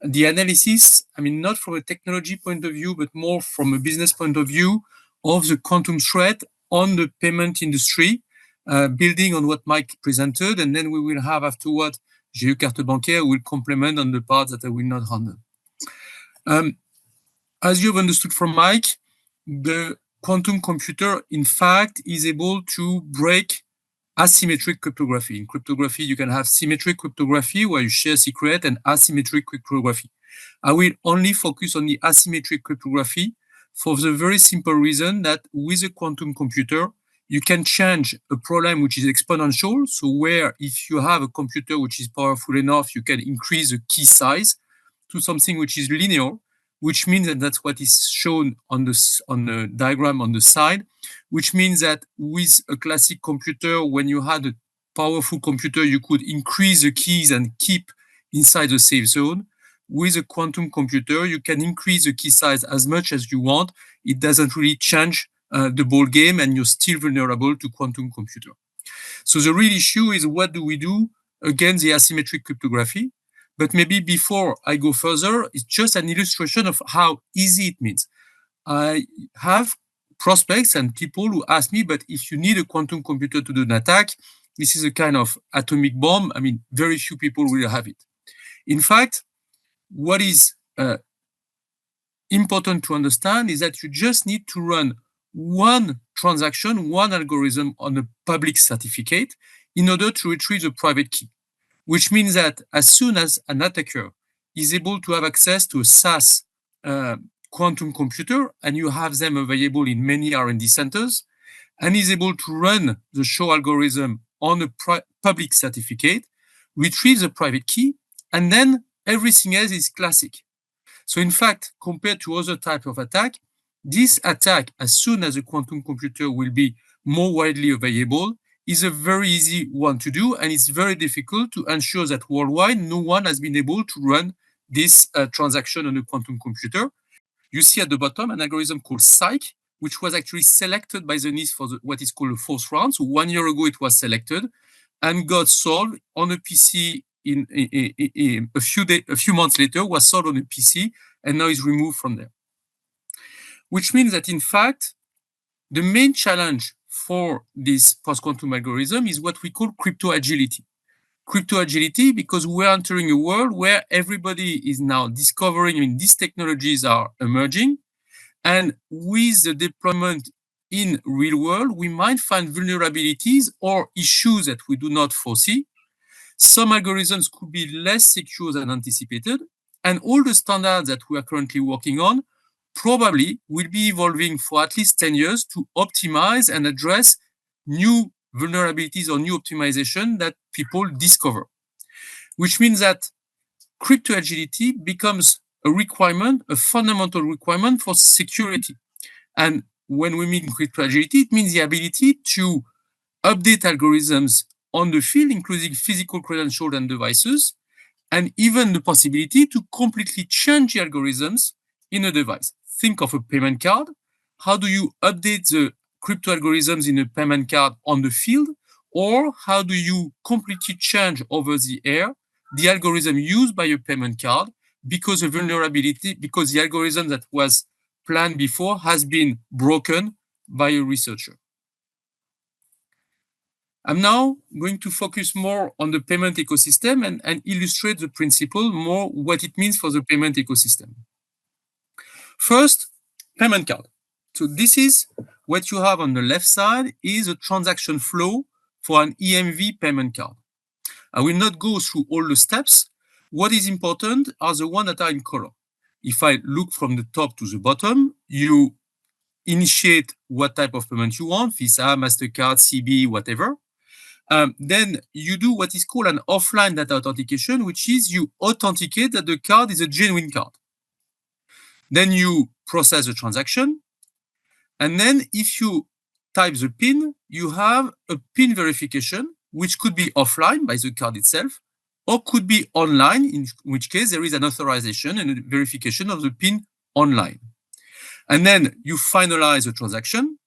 the analysis, I mean, not from a technology point of view, but more from a business point of view of the quantum threat on the payment industry, building on what Mike presented, and then we will have afterward GIE Carte Bancaire will complement on the parts that I will not handle. As you have understood from Mike, the quantum computer, in fact, is able to break asymmetric cryptography. In cryptography, you can have symmetric cryptography where you share secret and asymmetric cryptography. I will only focus on the asymmetric cryptography for the very simple reason that with a quantum computer, you can change a problem which is exponential. So where if you have a computer which is powerful enough, you can increase the key size to something which is linear, which means that that's what is shown on the diagram on the side, which means that with a classic computer, when you had a powerful computer, you could increase the keys and keep inside the safe zone. With a quantum computer, you can increase the key size as much as you want. It doesn't really change the ball game, and you're still vulnerable to quantum computer. So the real issue is what do we do against the asymmetric cryptography? But maybe before I go further, it's just an illustration of how easy it means. I have prospects and people who ask me, but if you need a quantum computer to do an attack, this is a kind of atomic bomb. I mean, very few people will have it. In fact, what is important to understand is that you just need to run one transaction, one algorithm on a public certificate in order to retrieve the private key, which means that as soon as an attacker is able to have access to a SaaS quantum computer, and you have them available in many R&D centers, and is able to run the show algorithm on a public certificate, retrieve the private key, and then everything else is classic. So in fact, compared to other types of attack, this attack, as soon as a quantum computer will be more widely available, is a very easy one to do, and it's very difficult to ensure that worldwide no one has been able to run this transaction on a quantum computer. You see at the bottom an algorithm called Psych, which was actually selected by the NIST for what is called the fourth round. So 1 year ago it was selected and got solved on a PC in a few months later, was sold on a PC, and now is removed from there. Which means that in fact, the main challenge for this post-quantum algorithm is what we call crypto agility. Crypto agility, because we're entering a world where everybody is now discovering, I mean, these technologies are emerging, and with the deployment in real world, we might find vulnerabilities or issues that we do not foresee. Some algorithms could be less secure than anticipated, and all the standards that we are currently working on probably will be evolving for at least 10 years to optimize and address new vulnerabilities or new optimization that people discover. Which means that crypto agility becomes a requirement, a fundamental requirement for security. And when we mean crypto agility, it means the ability to update algorithms on the field, including physical credentials and devices, and even the possibility to completely change the algorithms in a device. Think of a payment card. How do you update the crypto algorithms in a payment card on the field? Or how do you completely change over the air the algorithm used by a payment card because of vulnerability, because the algorithm that was planned before has been broken by a researcher? I'm now going to focus more on the payment ecosystem and illustrate the principle more, what it means for the payment ecosystem. First, payment card. So this is what you have on the left side is a transaction flow for an EMV payment card. I will not go through all the steps. What is important are the ones that are in color. If I look from the top to the bottom, you initiate what type of payment you want, Visa, MasterCard, CB, whatever. Then you do what is called an offline data authentication, which is you authenticate that the card is a genuine card. Then you process the transaction. And then if you type the PIN, you have a PIN verification, which could be offline by the card itself, or could be online, in which case there is an authorization and a verification of the PIN online. And then you finalize the transaction,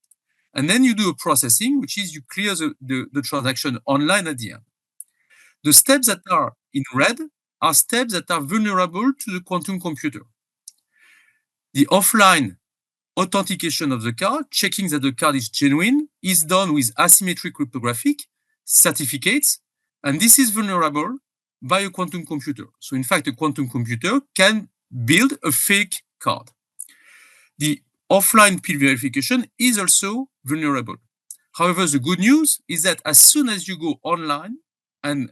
and then you do a processing, which is you clear the transaction online at the end. The steps that are in red are steps that are vulnerable to the quantum computer. The offline authentication of the card, checking that the card is genuine, is done with asymmetric cryptographic certificates, and this is vulnerable by a quantum computer. So in fact, a quantum computer can build a fake card. The offline PIN verification is also vulnerable. However, the good news is that as soon as you go online, and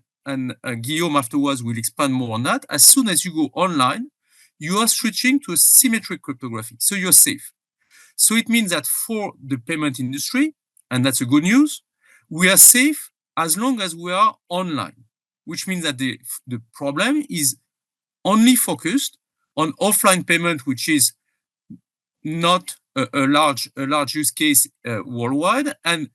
Guillaume afterwards will expand more on that, as soon as you go online, you are switching to a symmetric cryptography, so you're safe. So it means that for the payment industry, and that's a good news, we are safe as long as we are online, which means that the problem is only focused on offline payment, which is not a large use case worldwide. And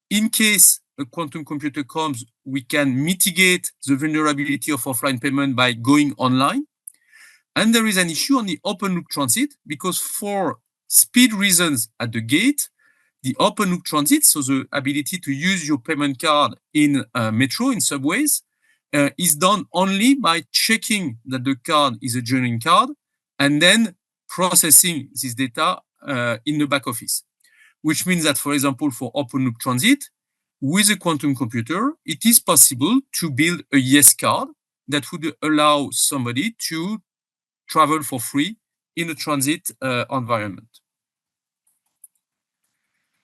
in case a quantum computer comes, we can mitigate the vulnerability of offline payment by going online. And there is an issue on the open loop transit, because for speed reasons at the gate, the open loop transit, so the ability to use your payment card in metro, in subways, is done only by checking that the card is a genuine card and then processing this data in the back office. Which means that, for example, for open loop transit, with a quantum computer, it is possible to build a yes card that would allow somebody to travel for free in a transit environment.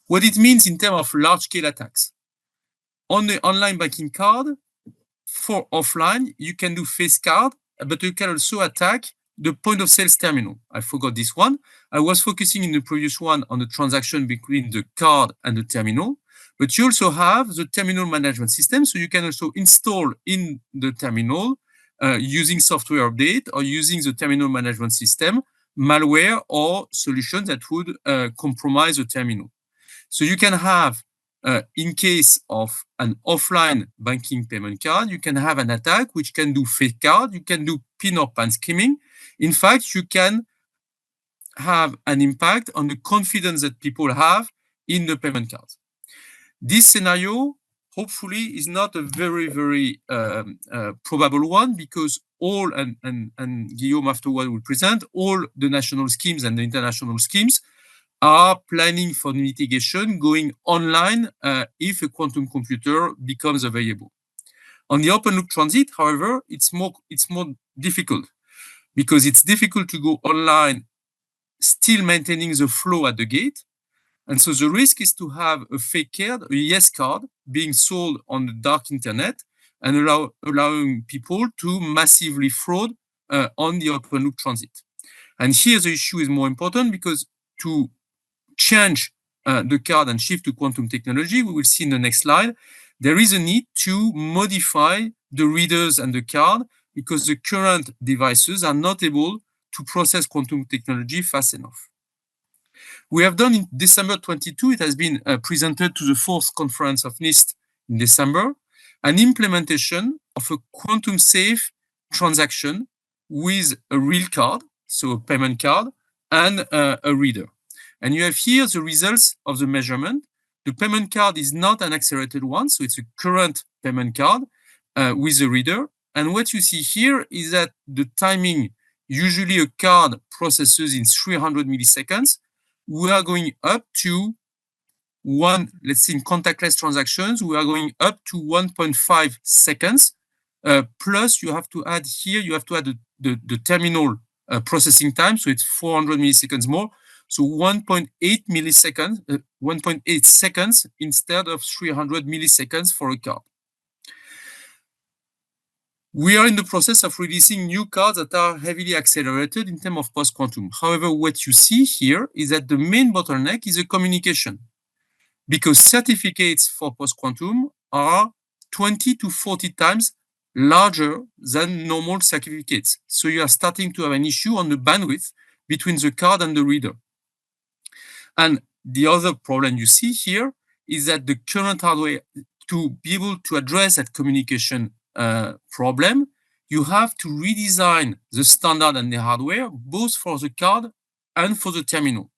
What it means in terms of large-scale attacks. On the online banking card, for offline, you can do face card, but you can also attack the point of sales terminal. I forgot this one. I was focusing in the previous one on the transaction between the card and the terminal, but you also have the terminal management system, so you can also install in the terminal using software update or using the terminal management system, malware or solutions that would compromise the terminal. So you can have, in case of an offline banking payment card, you can have an attack which can do fake card, you can do PIN or PAN skimming. In fact, you can have an impact on the confidence that people have in the payment cards. This scenario, hopefully, is not a very, very probable one, because all, and Guillaume afterward will present, all the national schemes and the international schemes are planning for mitigation going online if a quantum computer becomes available. On the open loop transit, however, it's more difficult, because it's difficult to go online still maintaining the flow at the gate. And so the risk is to have a fake card, a yes card, being sold on the dark internet and allowing people to massively fraud on the open loop transit. And here the issue is more important, because to change the card and shift to quantum technology, we will see in the next slide, there is a need to modify the readers and the card, because the current devices are not able to process quantum technology fast enough. We have done in December 22, it has been presented to the 4th conference of NIST in December, an implementation of a quantum safe transaction with a real card, so a payment card, and a reader. And you have here the results of the measurement. The payment card is not an accelerated one, so it's a current payment card with a reader. And what you see here is that the timing, usually a card processes in 300 milliseconds. We are going up to let's see, in contactless transactions, we are going up to 1.5 seconds. Plus, you have to add here, the terminal processing time, so it's 400 milliseconds more. So 1.8 milliseconds, 1.8 seconds instead of 300 milliseconds for a card. We are in the process of releasing new cards that are heavily accelerated in terms of post-quantum. However, what you see here is that the main bottleneck is the communication, because certificates for post-quantum are 20 to 40 times larger than normal certificates. So you are starting to have an issue on the bandwidth between the card and the reader. And the other problem you see here is that the current hardware, to be able to address that communication problem, you have to redesign the standard and the hardware, both for the card and for the terminal.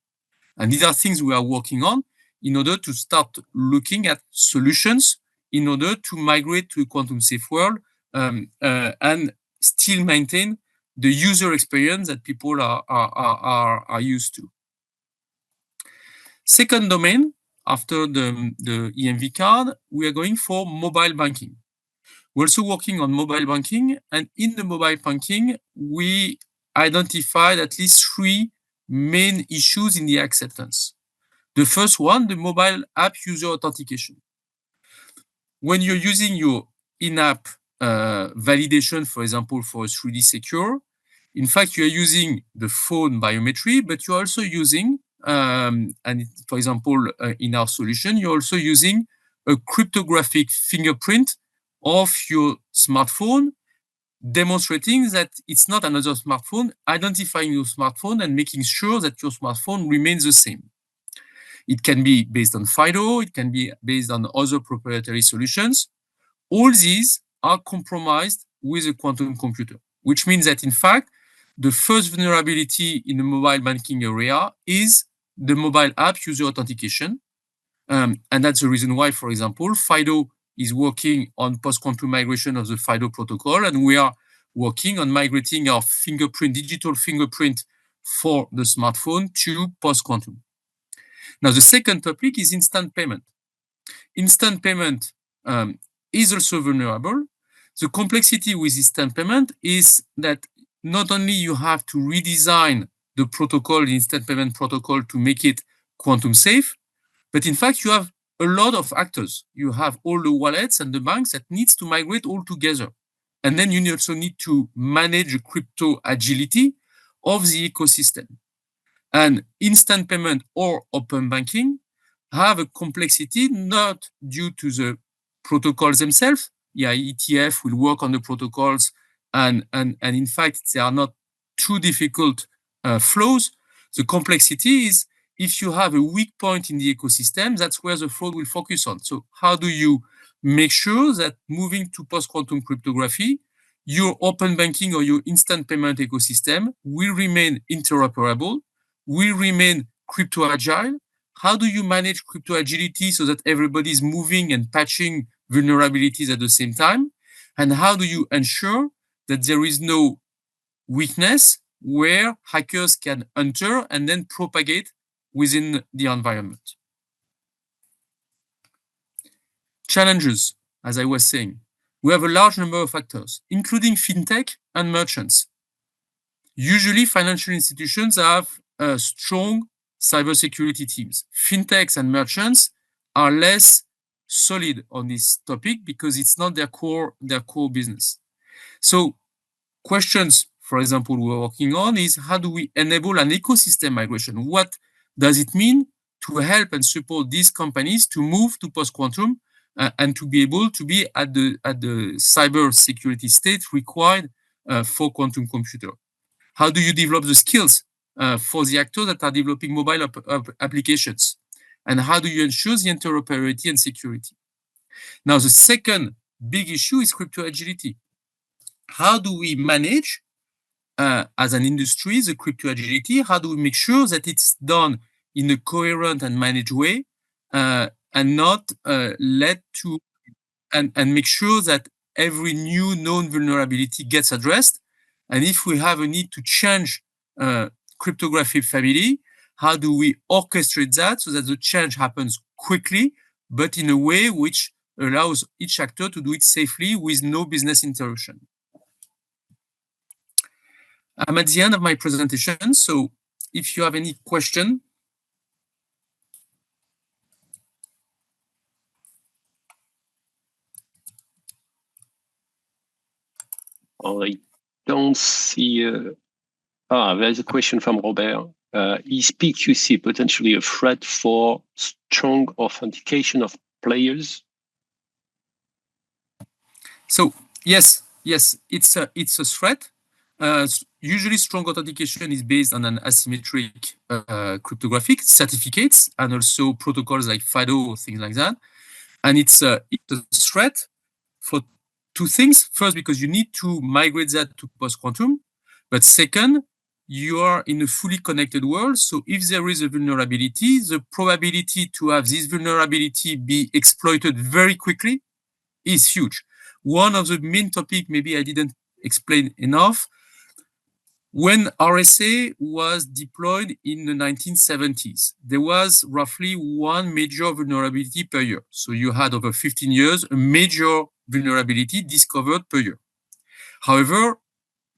And these are things we are working on in order to start looking at solutions in order to migrate to a quantum safe world and still maintain the user experience that people are used to. Second domain, after the EMV card, we are going for mobile banking. We're also working on mobile banking, and in the mobile banking, we identified at least 3 main issues in the acceptance. The first one, the mobile app user authentication. When you're using your in-app validation, for example, for 3D Secure, in fact, you are using the phone biometry, but you're also using, and for example, in our solution, you're also using a cryptographic fingerprint of your smartphone, demonstrating that it's not another smartphone, identifying your smartphone and making sure that your smartphone remains the same. It can be based on FIDO, it can be based on other proprietary solutions. All these are compromised with a quantum computer, which means that in fact, the first vulnerability in the mobile banking area is the mobile app user authentication. And that's the reason why, for example, FIDO is working on post-quantum migration of the FIDO protocol, and we are working on migrating our fingerprint, digital fingerprint for the smartphone to post-quantum. Now, the second topic is instant payment. Instant payment is also vulnerable. The complexity with instant payment is that not only you have to redesign the protocol, the instant payment protocol, to make it quantum safe, but in fact, you have a lot of actors. You have all the wallets and the banks that needs to migrate all together. And then you also need to manage the crypto agility of the ecosystem. And instant payment or open banking have a complexity not due to the protocols themselves. Yeah, ETF will work on the protocols, and in fact, they are not too difficult flows. The complexity is if you have a weak point in the ecosystem, that's where the fraud will focus on. So how do you make sure that moving to post-quantum cryptography, your open banking or your instant payment ecosystem will remain interoperable, will remain crypto agile? How do you manage crypto agility so that everybody is moving and patching vulnerabilities at the same time? And how do you ensure that there is no weakness where hackers can enter and then propagate within the environment? Challenges, as I was saying. We have a large number of actors, including fintech and merchants. Usually, financial institutions have strong cybersecurity teams. Fintechs and merchants are less solid on this topic because it's not their core business. So questions, for example, we're working on is how do we enable an ecosystem migration? What does it mean to help and support these companies to move to post-quantum and to be able to be at the cyber security state required for quantum computer? How do you develop the skills for the actors that are developing mobile applications? And how do you ensure the interoperability and security? Now, the second big issue is crypto agility. How do we manage, as an industry, the crypto agility? How do we make sure that it's done in a coherent and managed way and not led to, and make sure that every new known vulnerability gets addressed? And if we have a need to change cryptography family, how do we orchestrate that so that the change happens quickly, but in a way which allows each actor to do it safely with no business interruption? I'm at the end of my presentation, so if you have any question.
I don't see. There's a question from Robert. Is PQC potentially a threat for strong authentication of players?
So yes, it's a threat. Usually, strong authentication is based on an asymmetric cryptographic certificates and also protocols like FIDO or things like that. And it's a threat for two things. First, because you need to migrate that to post-quantum. But second, you are in a fully connected world. So if there is a vulnerability, the probability to have this vulnerability be exploited very quickly is huge. One of the main topics, maybe I didn't explain enough, when RSA was deployed in the 1970s, there was roughly one major vulnerability per year. So you had over 15 years, a major vulnerability discovered per year. However,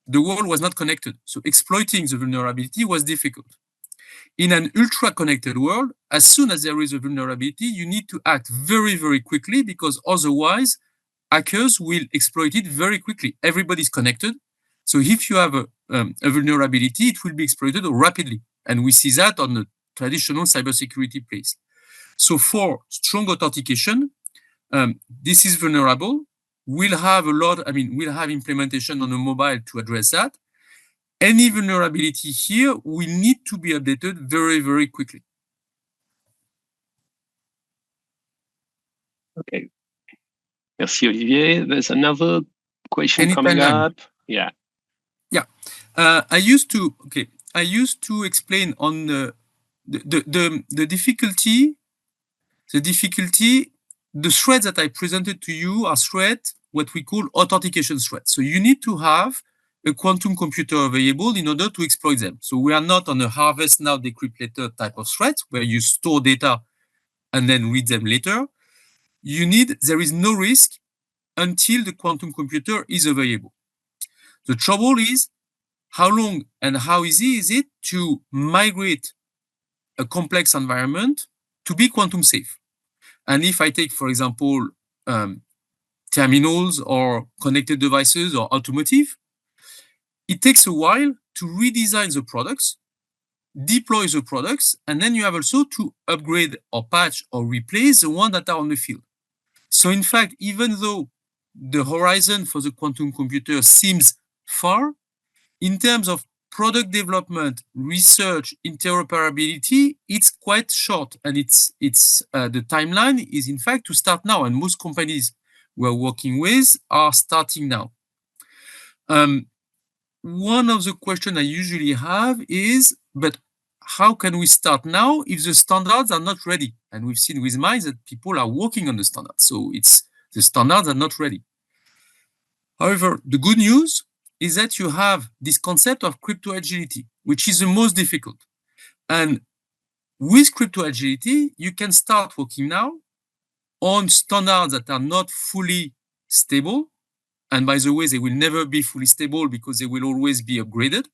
the world was not connected. So exploiting the vulnerability was difficult. In an ultra-connected world, as soon as there is a vulnerability, you need to act very, very quickly because otherwise hackers will exploit it very quickly. Everybody's connected. So if you have a vulnerability, it will be exploited rapidly. And we see that on the traditional cybersecurity place. So for strong authentication, this is vulnerable. We'll have we'll have implementation on the mobile to address that. Any vulnerability here will need to be updated very, very quickly.
Okay. Merci, Olivier. There's another question
Any
coming
timeline?
up. Yeah.
Yeah. I used to explain on the difficulty, the threads that I presented to you are threads, what we call authentication threads. So you need to have a quantum computer available in order to exploit them. So we are not on a harvest now, decrypt later type of threats where you store data and then read them later. There is no risk until the quantum computer is available. The trouble is how long and how easy is it to migrate a complex environment to be quantum safe? And if I take, for example, terminals or connected devices or automotive, it takes a while to redesign the products, deploy the products, and then you have also to upgrade or patch or replace the ones that are on the field. So in fact, even though the horizon for the quantum computer seems far, in terms of product development, research, interoperability, it's quite short, and the timeline is in fact to start now, and most companies we're working with are starting now. One of the questions I usually have is, but how can we start now if the standards are not ready? And we've seen with MINES that people are working on the standards, so the standards are not ready. However, the good news is that you have this concept of crypto agility, which is the most difficult. And with crypto agility, you can start working now on standards that are not fully stable. And by the way, they will never be fully stable because they will always be upgraded.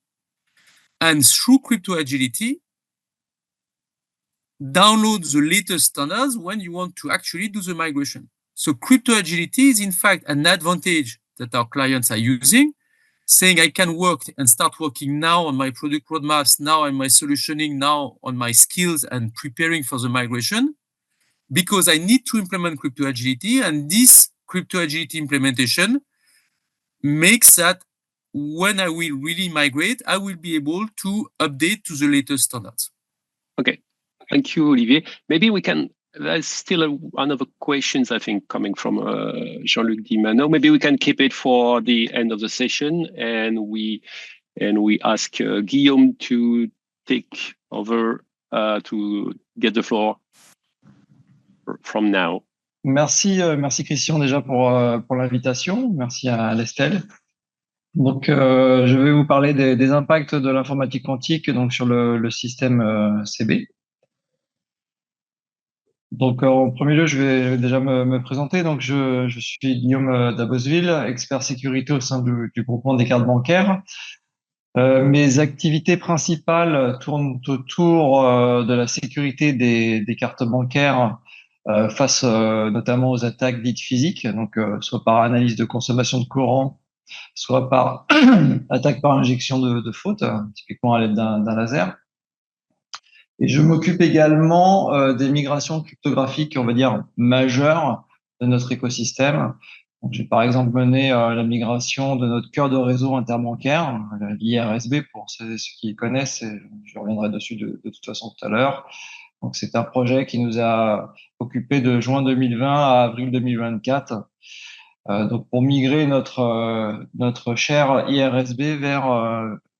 And through crypto agility, download the latest standards when you want to actually do the migration. So crypto agility is in fact an advantage that our clients are using, saying I can work and start working now on my product roadmaps, now on my solutioning, now on my skills and preparing for the migration, because I need to implement crypto agility, and this crypto agility implementation makes that when I will really migrate, I will be able to update to the latest standards.
Okay, thank you, Olivier. Maybe we can, there's still one of the questions, I think, coming from Jean-Luc Dimano. Maybe we can keep it for the end of the session, and we ask Guillaume to take over to get the floor from now.
Merci Christian déjà pour l'invitation. Merci à l'EESTEL. Donc, je vais vous parler des impacts de l'informatique quantique donc sur le système CB. Donc, en premier lieu, je vais déjà me présenter. Donc, je suis Guillaume Dabosville, expert sécurité au sein du groupement des cartes bancaires. Mes activités principales tournent autour de la sécurité des cartes bancaires face notamment aux attaques dites physiques, donc soit par analyse de consommation de courant, soit par attaque par injection de faute, typiquement à l'aide d'un laser. Et je m'occupe également des migrations cryptographiques, on va dire, majeures de notre écosystème. J'ai par exemple mené la migration de notre cœur de réseau interbancaire, l'IRSB, pour ceux qui connaissent, et je reviendrai dessus de toute façon tout à l'heure. Donc, c'est un projet qui nous a occupé de juin 2020 à avril 2024. Donc pour migrer notre cher IRSB vers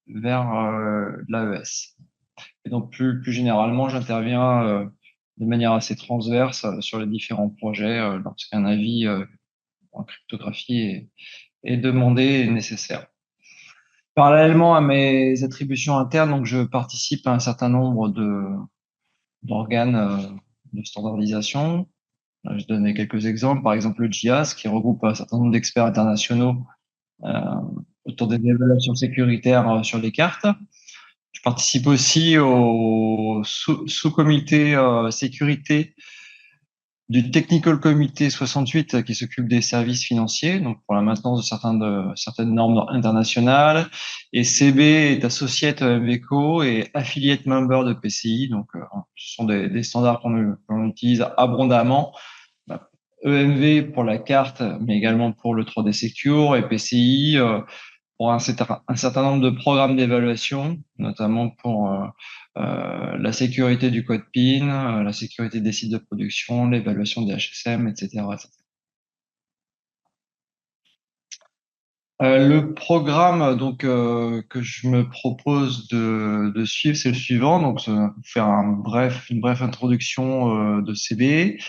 l'AES. Et donc plus généralement, j'interviens de manière assez transverse sur les différents projets lorsqu'un avis en cryptographie est demandé et nécessaire. Parallèlement à mes attributions internes, donc je participe à un certain nombre d'organes de standardisation. Je donne quelques exemples. Par exemple, le GIAS, qui regroupe un certain nombre d'experts internationaux autour des évaluations sécuritaires sur les cartes. Je participe aussi au sous-comité sécurité du Technical Committee 68 qui s'occupe des services financiers, donc pour la maintenance de certaines normes internationales. Et CB est associate MVCO et affiliate member de PCI, donc ce sont des standards qu'on utilise abondamment. EMV pour la carte, mais également pour le 3D Secure et PCI pour un certain nombre de programmes d'évaluation, notamment pour la sécurité du code PIN, la sécurité des sites de production, l'évaluation des HSM, etc. Le programme donc que je me propose de suivre, c'est le suivant. Donc, faire une brève introduction de CB.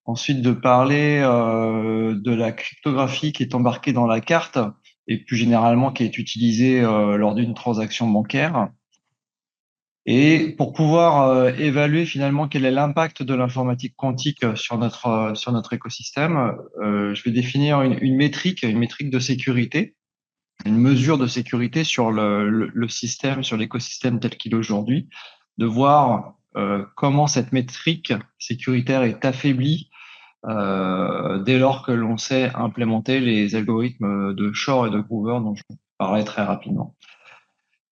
Ensuite, de parler de la cryptographie qui est embarquée dans la carte et plus généralement qui est utilisée lors d'une transaction bancaire. Et pour pouvoir évaluer finalement quel est l'impact de l'informatique quantique sur notre écosystème, je vais définir une métrique de sécurité, une mesure de sécurité sur le système, sur l'écosystème tel qu'il est aujourd'hui, de voir comment cette métrique sécuritaire est affaiblie dès lors que l'on sait implémenter les algorithmes de Shor et de Groover dont je parlerai très rapidement.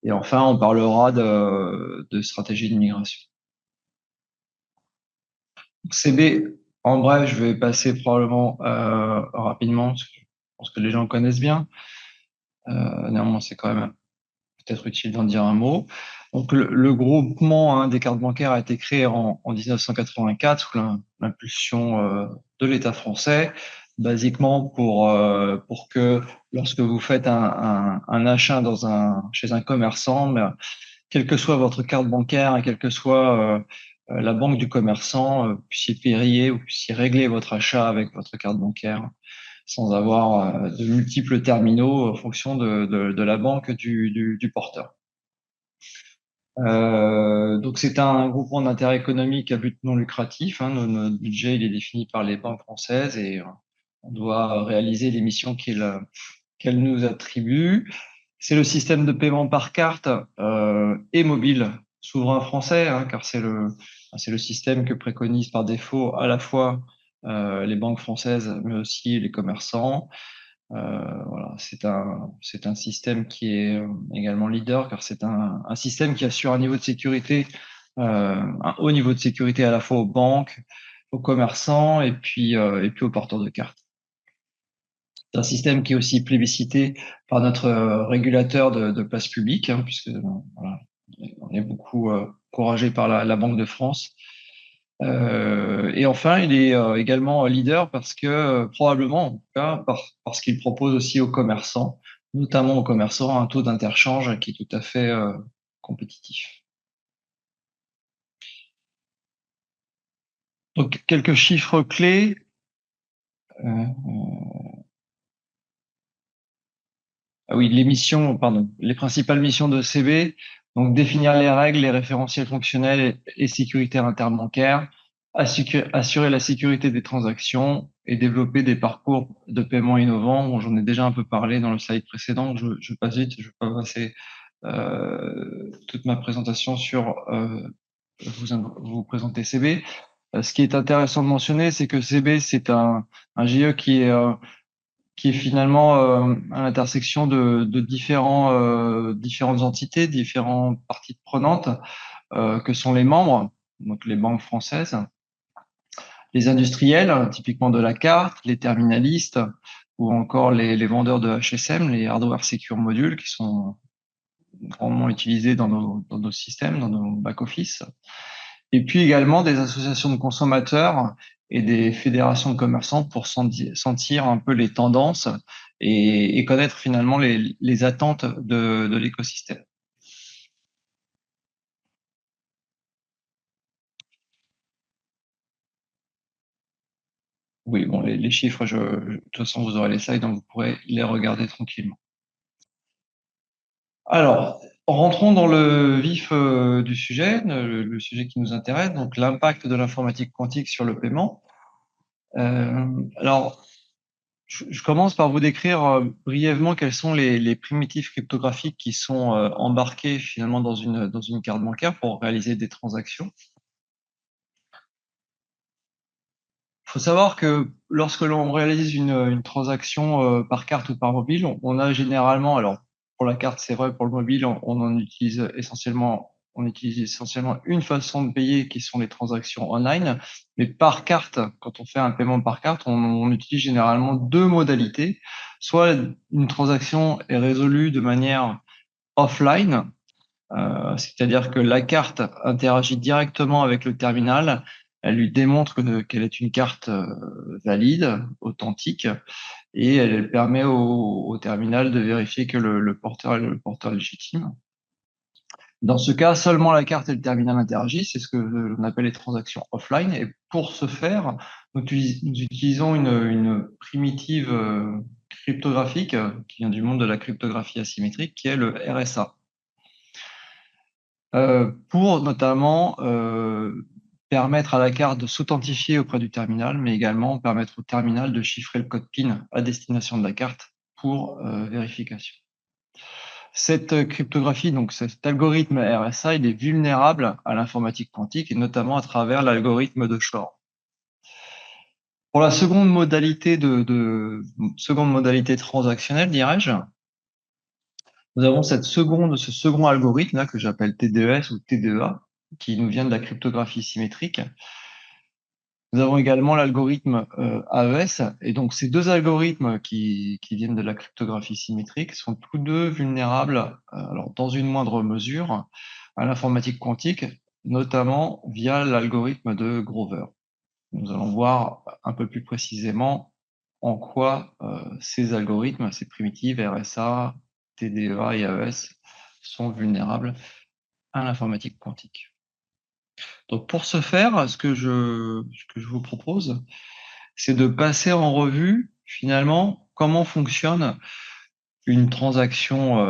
Et enfin, on parlera de stratégie de migration. CB, en bref, je vais passer probablement rapidement, parce que je pense que les gens connaissent bien. Néanmoins, c'est quand même peut-être utile d'en dire un mot. Donc, le groupement des cartes bancaires a été créé en 1984 sous l'impulsion de l'État français, basiquement pour que lorsque vous faites un achat chez un commerçant, quelle que soit votre carte bancaire et quelle que soit la banque du commerçant, vous puissiez payer, vous puissiez régler votre achat avec votre carte bancaire sans avoir de multiples terminaux en fonction de la banque du porteur. Donc c'est un groupement d'intérêt économique à but non lucratif. Notre budget il est défini par les banques françaises et on doit réaliser les missions qu'elles nous attribuent. C'est le système de paiement par carte et mobile souverain français, car c'est le système que préconisent par défaut à la fois les banques françaises, mais aussi les commerçants. Voilà, c'est un système qui est également leader, car c'est un système qui assure un niveau de sécurité, un haut niveau de sécurité à la fois aux banques, aux commerçants et puis aux porteurs de cartes. C'est un système qui est aussi plébiscité par notre régulateur de place publique, puisque voilà, on est beaucoup encouragé par la Banque de France. Et enfin, il est également leader parce que probablement, en tout cas, parce qu'il propose aussi aux commerçants, notamment aux commerçants, un taux d'interchange qui est tout à fait compétitif. Donc, quelques chiffres clés. Ah oui, les principales missions de CB, donc définir les règles, les référentiels fonctionnels et sécuritaires interbancaires, assurer la sécurité des transactions et développer des parcours de paiement innovants. Bon, j'en ai déjà un peu parlé dans le slide précédent, je passe vite, je vais pas passer toute ma présentation sur vous présenter CB. Ce qui est intéressant de mentionner, c'est que CB, c'est un GIE qui est finalement à l'intersection de différentes entités, différentes parties prenantes, que sont les membres, donc les banques françaises, les industriels, typiquement de la carte, les terminalistes, ou encore les vendeurs de HSM, les hardware secure modules, qui sont grandement utilisés dans nos systèmes, dans nos back-office. et puis également des associations de consommateurs et des fédérations de commerçants pour sentir un peu les tendances et connaître finalement les attentes de l'écosystème. Oui, bon, les chiffres, de toute façon, vous aurez les slides, donc vous pourrez les regarder tranquillement. Alors, rentrons dans le vif du sujet, le sujet qui nous intéresse, donc l'impact de l'informatique quantique sur le paiement. Alors, je commence par vous décrire brièvement quels sont les primitifs cryptographiques qui sont embarqués finalement dans une carte bancaire pour réaliser des transactions. Il faut savoir que lorsque l'on réalise une transaction par carte ou par mobile, on a généralement, alors pour la carte c'est vrai, pour le mobile on utilise essentiellement une façon de payer qui sont les transactions online, mais par carte, quand on fait un paiement par carte, on utilise généralement deux modalités. Soit une transaction est résolue de manière offline, c'est-à-dire que la carte interagit directement avec le terminal, elle lui démontre qu'elle est une carte valide, authentique, et elle permet au terminal de vérifier que le porteur est le porteur légitime. Dans ce cas, seulement la carte et le terminal interagissent, c'est ce que l'on appelle les transactions offline, et pour ce faire, nous utilisons une primitive cryptographique qui vient du monde de la cryptographie asymétrique, qui est le RSA. Pour notamment permettre à la carte de s'authentifier auprès du terminal, mais également permettre au terminal de chiffrer le code PIN à destination de la carte pour vérification. Cette cryptographie, donc cet algorithme RSA, il est vulnérable à l'informatique quantique et notamment à travers l'algorithme de Shor. Pour la seconde modalité transactionnelle, dirais-je, nous avons ce second algorithme là que j'appelle TDES ou TDEA, qui nous vient de la cryptographie symétrique. Nous avons également l'algorithme AES, et donc ces deux algorithmes qui viennent de la cryptographie symétrique sont tous deux vulnérables, alors dans une moindre mesure, à l'informatique quantique, notamment via l'algorithme de Grover. Nous allons voir un peu plus précisément en quoi ces algorithmes, ces primitives RSA, TDEA et AES sont vulnérables à l'informatique quantique. Donc pour ce faire, ce que je vous propose, c'est de passer en revue finalement comment fonctionne une transaction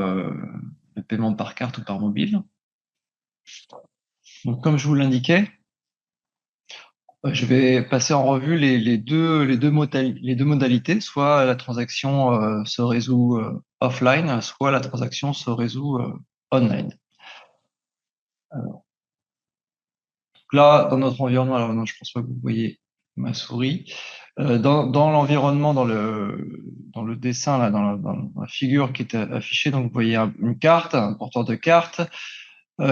de paiement par carte ou par mobile. Donc comme je vous l'indiquais, je vais passer en revue les deux modalités, soit la transaction se résout offline, soit la transaction se résout online. Alors, là, dans notre environnement, alors non, je pense pas que vous voyez ma souris. Dans l'environnement, dans le dessin, là, dans la figure qui est affichée, donc vous voyez une carte, un porteur de carte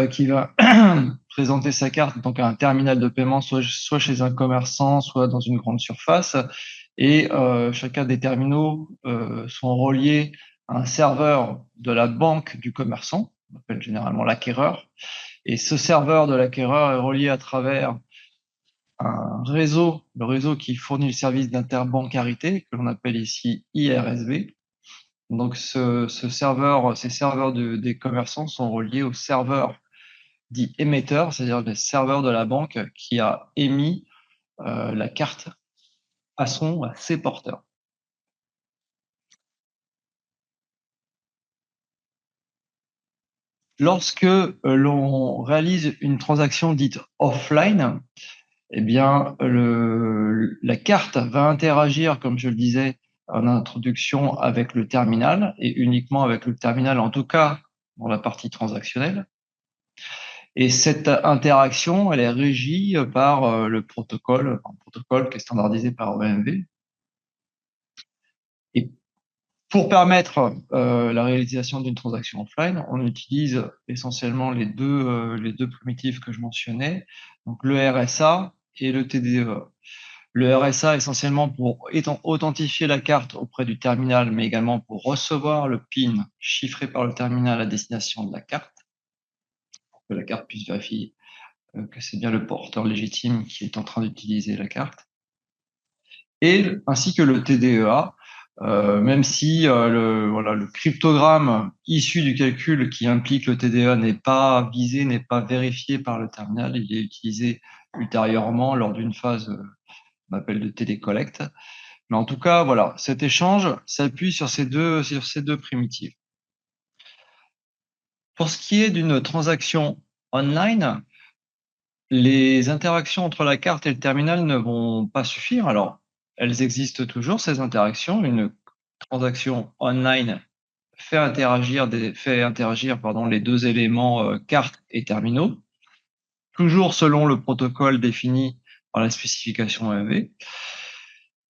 qui va présenter sa carte donc à un terminal de paiement, soit chez un commerçant, soit dans une grande surface. Et chacun des terminaux sont reliés à un serveur de la banque du commerçant, on appelle généralement l'acquéreur. Et ce serveur de l'acquéreur est relié à travers un réseau, le réseau qui fournit le service d'interbancarité, que l'on appelle ici IRSB. Donc ces serveurs des commerçants sont reliés au serveur dit émetteur, c'est-à-dire le serveur de la banque qui a émis la carte à ses porteurs. Lorsque l'on réalise une transaction dite offline, eh bien, la carte va interagir, comme je le disais en introduction, avec le terminal, et uniquement avec le terminal, en tout cas dans la partie transactionnelle. Et cette interaction, elle est régie par un protocole qui est standardisé par EMV. Et pour permettre la réalisation d'une transaction offline, on utilise essentiellement les deux primitives que je mentionnais, donc le RSA et le TDEA. Le RSA essentiellement pour authentifier la carte auprès du terminal, mais également pour recevoir le PIN chiffré par le terminal à destination de la carte, pour que la carte puisse vérifier que c'est bien le porteur légitime qui est en train d'utiliser la carte, et ainsi que le TDEA, même si le cryptogramme issu du calcul qui implique le TDEA n'est pas visé, n'est pas vérifié par le terminal, il est utilisé ultérieurement lors d'une phase qu'on appelle de TD collect. Mais en tout cas, voilà, cet échange s'appuie sur ces deux primitives. Pour ce qui est d'une transaction online, les interactions entre la carte et le terminal ne vont pas suffire. Alors, elles existent toujours, ces interactions. Une transaction online fait interagir les deux éléments carte et terminaux, toujours selon le protocole défini par la spécification EMV.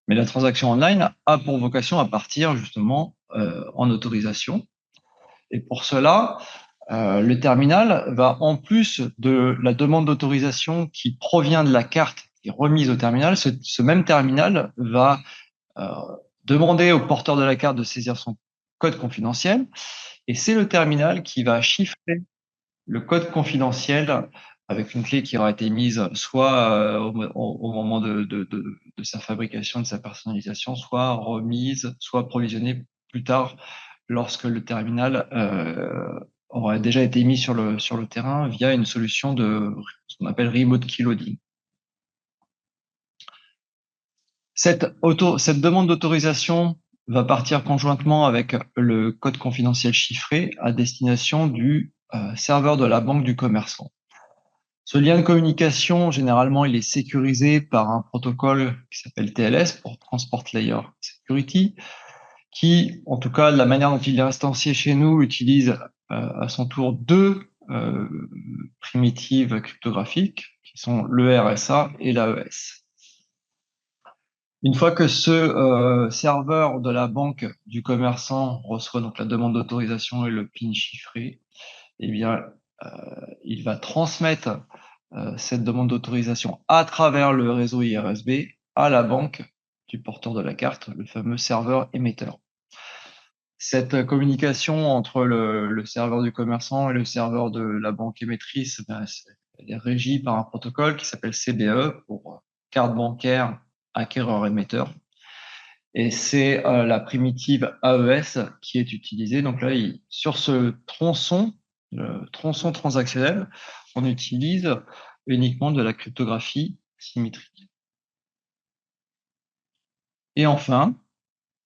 Mais la transaction online a pour vocation à partir justement en autorisation. Et pour cela, le terminal va, en plus de la demande d'autorisation qui provient de la carte et remise au terminal, ce même terminal va demander au porteur de la carte de saisir son code confidentiel. Et c'est le terminal qui va chiffrer le code confidentiel avec une clé qui aura été mise soit au moment de sa fabrication, de sa personnalisation, soit remise, soit provisionnée plus tard lorsque le terminal aura déjà été mis sur le terrain via une solution de ce qu'on appelle remote key loading. Cette demande d'autorisation va partir conjointement avec le code confidentiel chiffré à destination du serveur de la banque du commerçant. Ce lien de communication, généralement, il est sécurisé par un protocole qui s'appelle TLS, pour Transport Layer Security, qui, en tout cas, de la manière dont il est instancié chez nous, utilise à son tour deux primitives cryptographiques, qui sont le RSA et l'AES. Une fois que ce serveur de la banque du commerçant reçoit donc la demande d'autorisation et le PIN chiffré, eh bien, il va transmettre cette demande d'autorisation à travers le réseau IRSB à la banque du porteur de la carte, le fameux serveur émetteur. Cette communication entre le serveur du commerçant et le serveur de la banque émettrice, elle est régie par un protocole qui s'appelle CBE pour carte bancaire acquéreur-émetteur. Et c'est la primitive AES qui est utilisée. Donc là, sur ce tronçon, le tronçon transactionnel, on utilise uniquement de la cryptographie symétrique. Et enfin,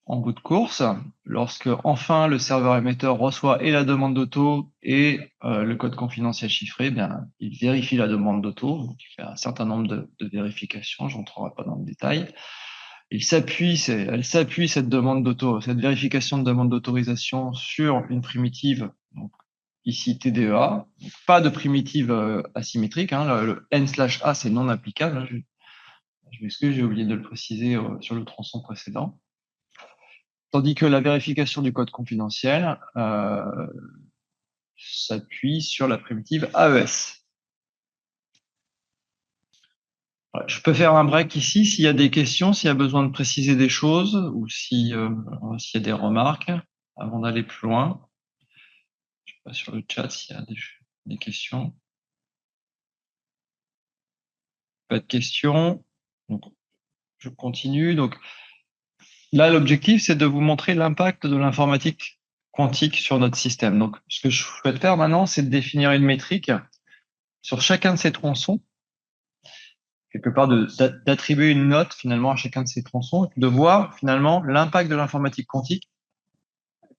en bout de course, lorsque enfin le serveur émetteur reçoit et la demande d'auto et le code confidentiel chiffré, bien, il vérifie la demande d'auto. Il fait un certain nombre de vérifications, je n'entrerai pas dans le détail. Elle s'appuie cette vérification de demande d'autorisation sur une primitive, donc ici TDEA, donc pas de primitive asymétrique, hein, le n/a c'est non applicable, hein, je m'excuse, j'ai oublié de le préciser sur le tronçon précédent. Tandis que la vérification du code confidentiel s'appuie sur la primitive AES. Je peux faire un break ici s'il y a des questions, s'il y a besoin de préciser des choses ou s'il y a des remarques avant d'aller plus loin. Je ne sais pas sur le chat s'il y a des questions. Pas de questions. Donc, je continue. Donc, là, l'objectif, c'est de vous montrer l'impact de l'informatique quantique sur notre système. Donc, ce que je souhaite faire maintenant, c'est de définir une métrique sur chacun de ces tronçons, quelque part d'attribuer une note finalement à chacun de ces tronçons, de voir finalement l'impact de l'informatique quantique,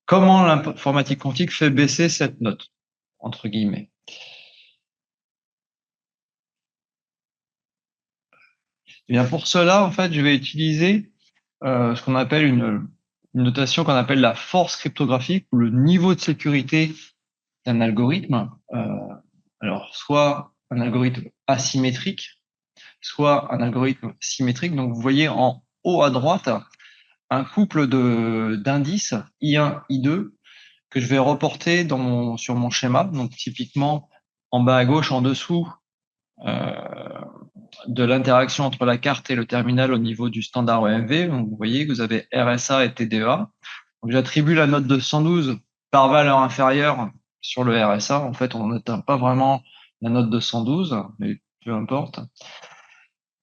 comment l'informatique quantique fait baisser cette note, entre guillemets. Et bien pour cela, en fait, je vais utiliser ce qu'on appelle une notation qu'on appelle la force cryptographique ou le niveau de sécurité d'un algorithme. Alors, soit un algorithme asymétrique, soit un algorithme symétrique. Donc, vous voyez en haut à droite un couple d'indices I1, I2 que je vais reporter sur mon schéma. Donc, typiquement, en bas à gauche, en dessous de l'interaction entre la carte et le terminal au niveau du standard EMV. Donc, vous voyez que vous avez RSA et TDEA. Donc, j'attribue la note de 112 par valeur inférieure sur le RSA. En fait, on n'atteint pas vraiment la note de 112, mais peu importe.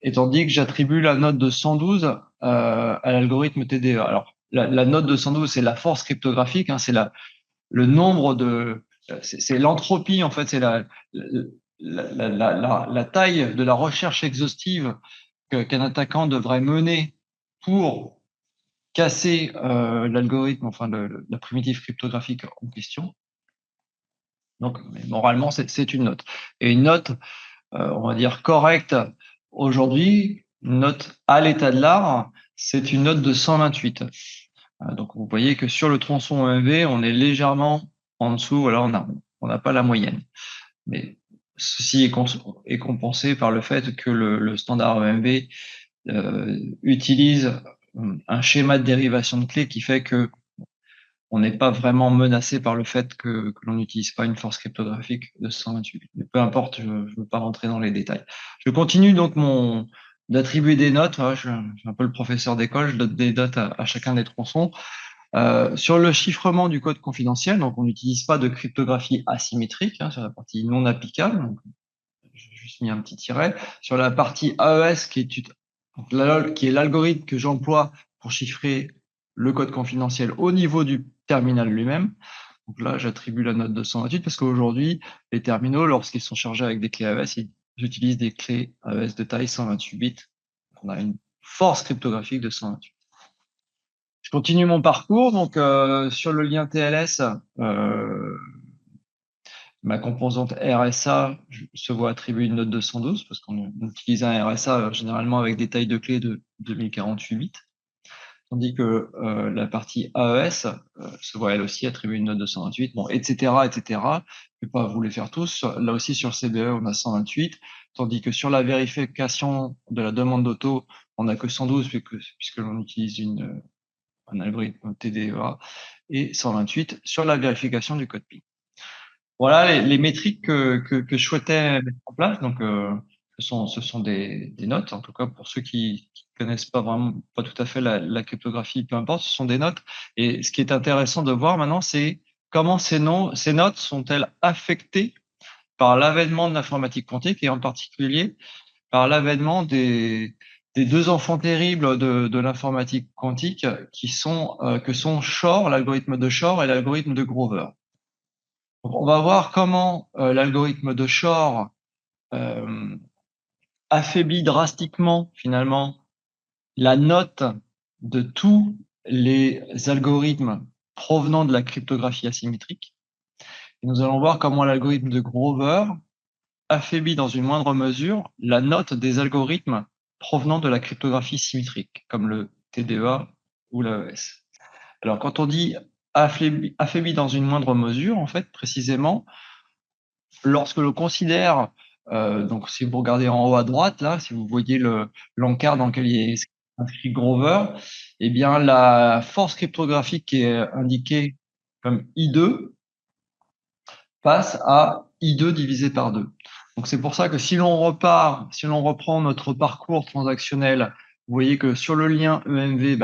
Et tandis que j'attribue la note de 112 à l'algorithme TDEA. Alors, la note de 112, c'est la force cryptographique, hein, c'est le nombre de, c'est l'entropie en fait, c'est la taille de la recherche exhaustive qu'un attaquant devrait mener pour casser l'algorithme, enfin la primitive cryptographique en question. Donc, moralement, c'est une note. Et une note, on va dire, correcte aujourd'hui, une note à l'état de l'art, c'est une note de 128. Donc, vous voyez que sur le tronçon EMV, on est légèrement en dessous, voilà, on n'a pas la moyenne. Mais ceci est compensé par le fait que le standard EMV utilise un schéma de dérivation de clés qui fait que on n'est pas vraiment menacé par le fait que l'on n'utilise pas une force cryptographique de 128. Mais peu importe, je ne veux pas rentrer dans les détails. Je continue donc d'attribuer des notes. Je suis un peu le professeur d'école, je donne des notes à chacun des tronçons. Sur le chiffrement du code confidentiel, donc on n'utilise pas de cryptographie asymétrique sur la partie non applicable. Donc, j'ai juste mis un petit tiret. Sur la partie AES, qui est l'algorithme que j'emploie pour chiffrer le code confidentiel au niveau du terminal lui-même. Donc là, j'attribue la note de 128 parce qu'aujourd'hui, les terminaux, lorsqu'ils sont chargés avec des clés AES, ils utilisent des clés AES de taille 128 bits. On a une force cryptographique de 128. Je continue mon parcours. Donc, sur le lien TLS, ma composante RSA se voit attribuer une note de 112 parce qu'on utilise un RSA généralement avec des tailles de clés de 2048 bits. Tandis que la partie AES se voit elle aussi attribuer une note de 128, bon, etc., etc. Je ne vais pas vous les faire tous. Là aussi, sur le CBE, on a 128, tandis que sur la vérification de la demande d'auto, on n'a que 112 puisque l'on utilise un algorithme TDEA, et 128 sur la vérification du code PIN. Voilà les métriques que je souhaitais mettre en place. Donc, ce sont des notes, en tout cas pour ceux qui connaissent pas tout à fait la cryptographie, peu importe, ce sont des notes. Et ce qui est intéressant de voir maintenant, c'est comment ces notes sont-elles affectées par l'avènement de l'informatique quantique et en particulier par l'avènement des deux enfants terribles de l'informatique quantique que sont Shor, l'algorithme de Shor et l'algorithme de Grover. Donc, on va voir comment l'algorithme de Shor affaiblit drastiquement finalement la note de tous les algorithmes provenant de la cryptographie asymétrique. Et nous allons voir comment l'algorithme de Grover affaiblit dans une moindre mesure la note des algorithmes provenant de la cryptographie symétrique, comme le TDEA ou l'AES. Alors, quand on dit affaibli dans une moindre mesure, en fait, précisément, lorsque l'on considère, donc si vous regardez en haut à droite, là, si vous voyez l'encart dans lequel il est inscrit Grover, eh bien, la force cryptographique qui est indiquée comme I2 passe à I2 divisé par 2. Donc, c'est pour ça que si l'on reprend notre parcours transactionnel, vous voyez que sur le lien EMV,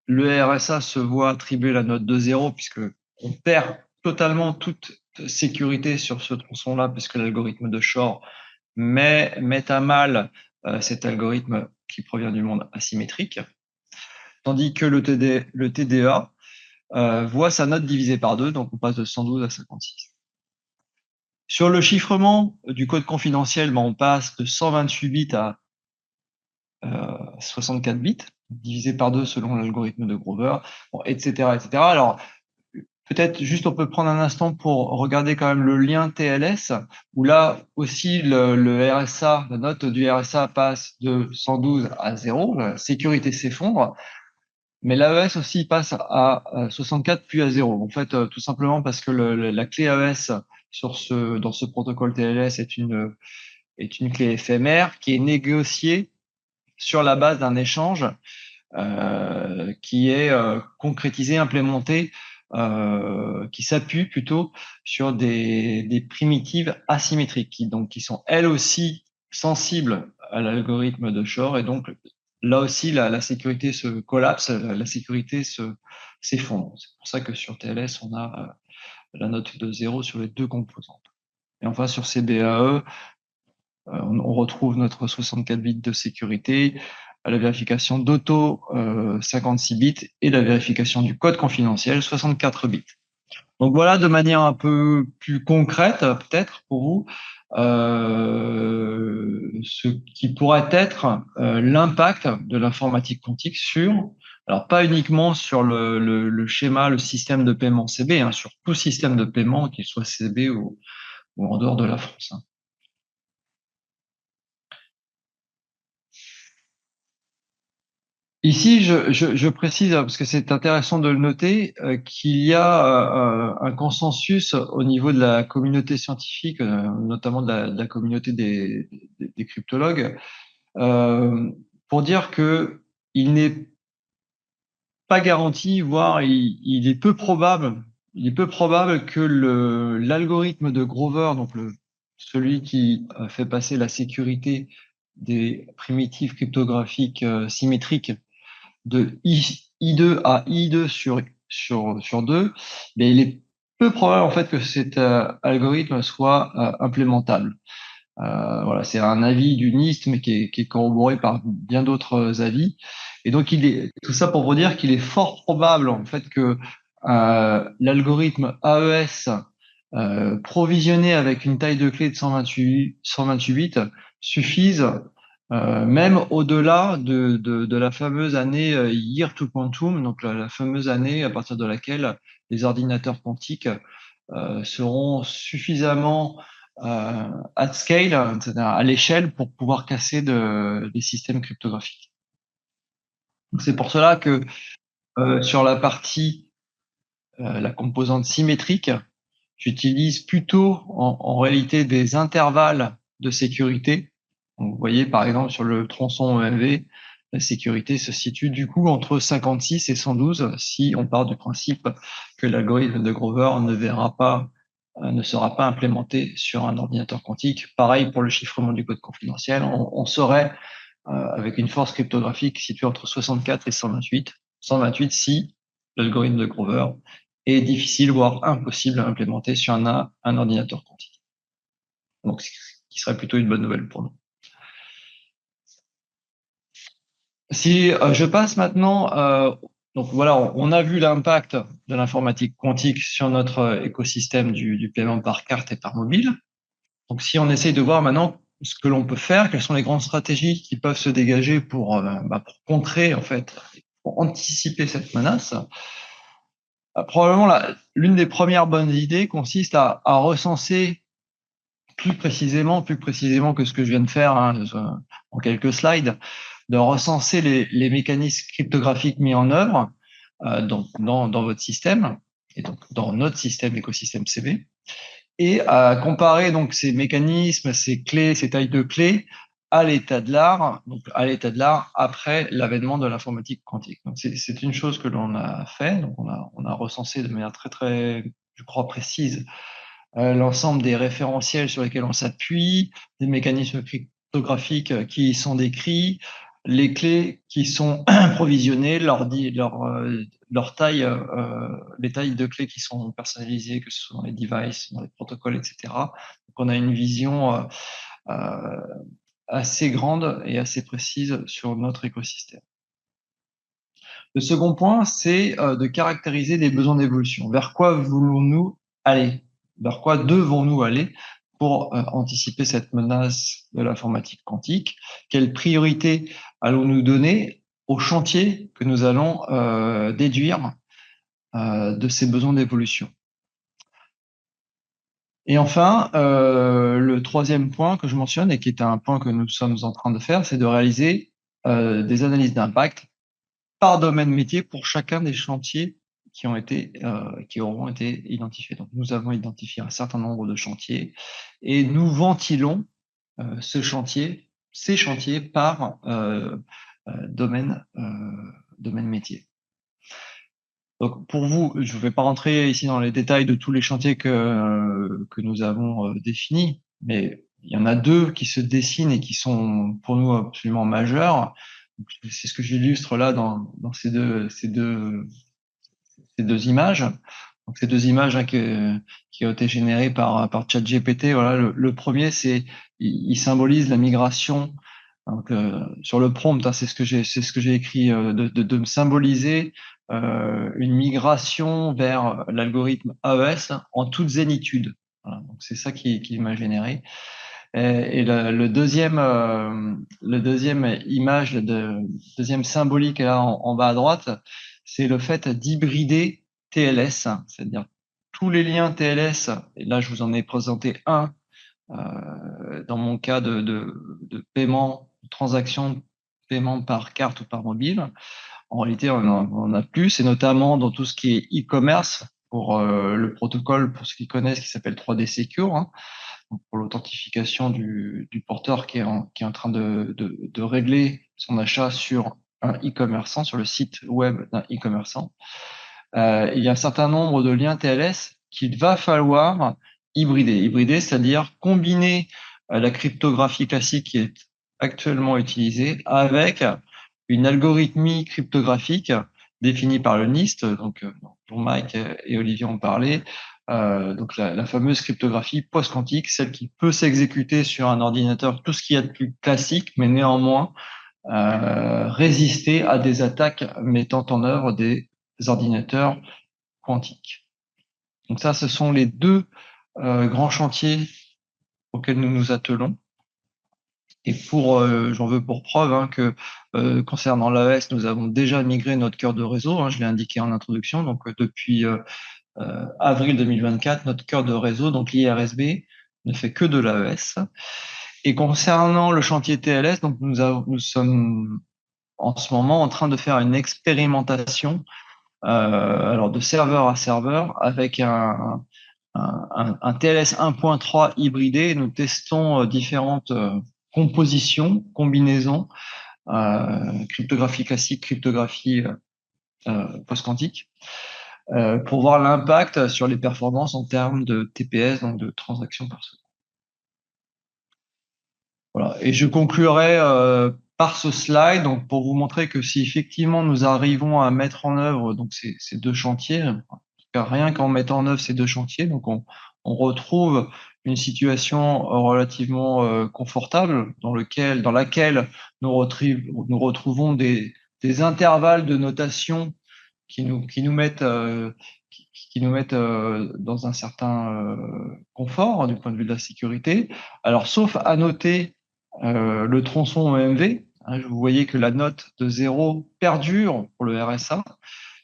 le RSA se voit attribuer la note de 0 puisque on perd totalement toute sécurité sur ce tronçon-là puisque l'algorithme de Shor met à mal cet algorithme qui provient du monde asymétrique, tandis que le TDA voit sa note divisée par 2, donc on passe de 112 à 56. Sur le chiffrement du code confidentiel, on passe de 128 bits à 64 bits, divisé par 2 selon l'algorithme de Grover, bon, etc., etc. Alors, peut-être juste on peut prendre un instant pour regarder quand même le lien TLS, où là aussi le RSA, la note du RSA passe de 112 à 0, la sécurité s'effondre, mais l'AES aussi passe à 64 puis à 0. En fait, tout simplement parce que la clé AES dans ce protocole TLS est une clé éphémère qui est négociée sur la base d'un échange qui est concrétisé, implémenté, qui s'appuie plutôt sur des primitives asymétriques qui sont elles aussi sensibles à l'algorithme de Shor, et donc là aussi la sécurité se collapse, la sécurité s'effondre. C'est pour ça que sur TLS on a la note de 0 sur les deux composantes. Et enfin sur CBAE, on retrouve notre 64 bits de sécurité, la vérification d'auto 56 bits et la vérification du code confidentiel 64 bits. Donc voilà, de manière un peu plus concrète, peut-être pour vous, ce qui pourrait être l'impact de l'informatique quantique sur, alors pas uniquement sur le schéma, le système de paiement CB, hein, sur tout système de paiement, qu'il soit CB ou en dehors de la France. Hein. Ici, je précise, parce que c'est intéressant de le noter, qu'il y a un consensus au niveau de la communauté scientifique, notamment de la communauté des cryptologues, pour dire que il n'est pas garanti, voire il est peu probable que l'algorithme de Grover, donc celui qui fait passer la sécurité des primitives cryptographiques symétriques de I2 à I2 sur 2, mais il est peu probable en fait que cet algorithme soit implémentable. Voilà, c'est un avis du NIST, mais qui est corroboré par bien d'autres avis. Et donc, tout ça pour vous dire qu'il est fort probable en fait que l'algorithme AES provisionné avec une taille de clé de 128 bits suffise même au-delà de la fameuse année Year to Quantum, donc la fameuse année à partir de laquelle les ordinateurs quantiques seront suffisamment at scale, c'est-à-dire à l'échelle, pour pouvoir casser des systèmes cryptographiques. C'est pour cela que sur la partie, la composante symétrique, j'utilise plutôt en réalité des intervalles de sécurité. Donc, vous voyez par exemple sur le tronçon EMV, la sécurité se situe du coup entre 56 et 112 si on part du principe que l'algorithme de Grover ne sera pas implémenté sur un ordinateur quantique. Pareil pour le chiffrement du code confidentiel, on serait avec une force cryptographique située entre 64 et 128. 128 si l'algorithme de Grover est difficile, voire impossible à implémenter sur un ordinateur quantique. Donc, ce qui serait plutôt une bonne nouvelle pour nous. Si je passe maintenant, donc voilà, on a vu l'impact de l'informatique quantique sur notre écosystème du paiement par carte et par mobile. Donc, si on essaye de voir maintenant ce que l'on peut faire, quelles sont les grandes stratégies qui peuvent se dégager pour contrer, en fait, pour anticiper cette menace, probablement l'une des premières bonnes idées consiste à recenser plus précisément que ce que je viens de faire en quelques slides, de recenser les mécanismes cryptographiques mis en œuvre dans votre système, et donc dans notre système, l'écosystème CB, et à comparer donc ces mécanismes, ces clés, ces tailles de clés à l'état de l'art, donc à l'état de l'art après l'avènement de l'informatique quantique. Donc c'est une chose que l'on a fait, donc on a recensé de manière très très, je crois, précise l'ensemble des référentiels sur lesquels on s'appuie, des mécanismes cryptographiques qui y sont décrits, les clés qui sont provisionnées, leur taille, les tailles de clés qui sont personnalisées, que ce soit dans les devices, dans les protocoles, etc. Donc on a une vision assez grande et assez précise sur notre écosystème. Le second point, c'est de caractériser les besoins d'évolution. Vers quoi voulons-nous aller? Vers quoi devons-nous aller pour anticiper cette menace de l'informatique quantique? Quelle priorité allons-nous donner au chantier que nous allons déduire de ces besoins d'évolution? Et enfin, le troisième point que je mentionne, et qui est un point que nous sommes en train de faire, c'est de réaliser des analyses d'impact par domaine métier pour chacun des chantiers qui auront été identifiés. Donc, nous avons identifié un certain nombre de chantiers et nous ventilons ces chantiers par domaine métier. Donc, pour vous, je ne vais pas rentrer ici dans les détails de tous les chantiers que nous avons définis, mais il y en a deux qui se dessinent et qui sont pour nous absolument majeurs. C'est ce que j'illustre là dans ces deux images. Donc, ces deux images hein, qui ont été générées par ChatGPT, voilà, le premier, il symbolise la migration. Donc, sur le prompt, hein, c'est ce que j'ai écrit, de me symboliser une migration vers l'algorithme AES en toute zénitude. Voilà, donc c'est ça qui m'a généré. Et le deuxième image, deuxième symbolique là en bas à droite, c'est le fait d'hybrider TLS, c'est-à-dire tous les liens TLS. Et là, je vous en ai présenté un dans mon cas de paiement, transaction, paiement par carte ou par mobile. En réalité, on en a plus, et notamment dans tout ce qui est e-commerce pour le protocole, pour ceux qui connaissent, qui s'appelle 3D Secure, hein, pour l'authentification du porteur qui est en train de régler son achat sur un e-commerçant, sur le site web d'un e-commerçant. Il y a un certain nombre de liens TLS qu'il va falloir hybrider, c'est-à-dire combiner la cryptographie classique qui est actuellement utilisée avec une algorithmie cryptographique définie par le NIST, donc dont Mike et Olivier ont parlé, donc la fameuse cryptographie post-quantique, celle qui peut s'exécuter sur un ordinateur, tout ce qu'il y a de plus classique, mais néanmoins résister à des attaques mettant en œuvre des ordinateurs quantiques. Donc ça, ce sont les deux grands chantiers auxquels nous nous attelons. Et j'en veux pour preuve hein, que concernant l'AES, nous avons déjà migré notre cœur de réseau, hein, je l'ai indiqué en introduction, donc depuis avril 2024, notre cœur de réseau, donc l'IRSB, ne fait que de l'AES. Et concernant le chantier TLS, donc nous sommes en ce moment en train de faire une expérimentation alors de serveur à serveur avec un TLS 1.3 hybridé. Nous testons différentes compositions, combinaisons, cryptographie classique, cryptographie post-quantique, pour voir l'impact sur les performances en termes de TPS, donc de transactions par seconde. Voilà. Et je conclurai par ce slide, donc pour vous montrer que si effectivement nous arrivons à mettre en œuvre donc ces deux chantiers, rien qu'en mettant en œuvre ces deux chantiers, donc on retrouve une situation relativement confortable dans laquelle nous retrouvons des intervalles de notation qui nous mettent dans un certain confort hein, du point de vue de la sécurité. Alors, sauf à noter le tronçon EMV, hein, vous voyez que la note de 0 perdure pour le RSA,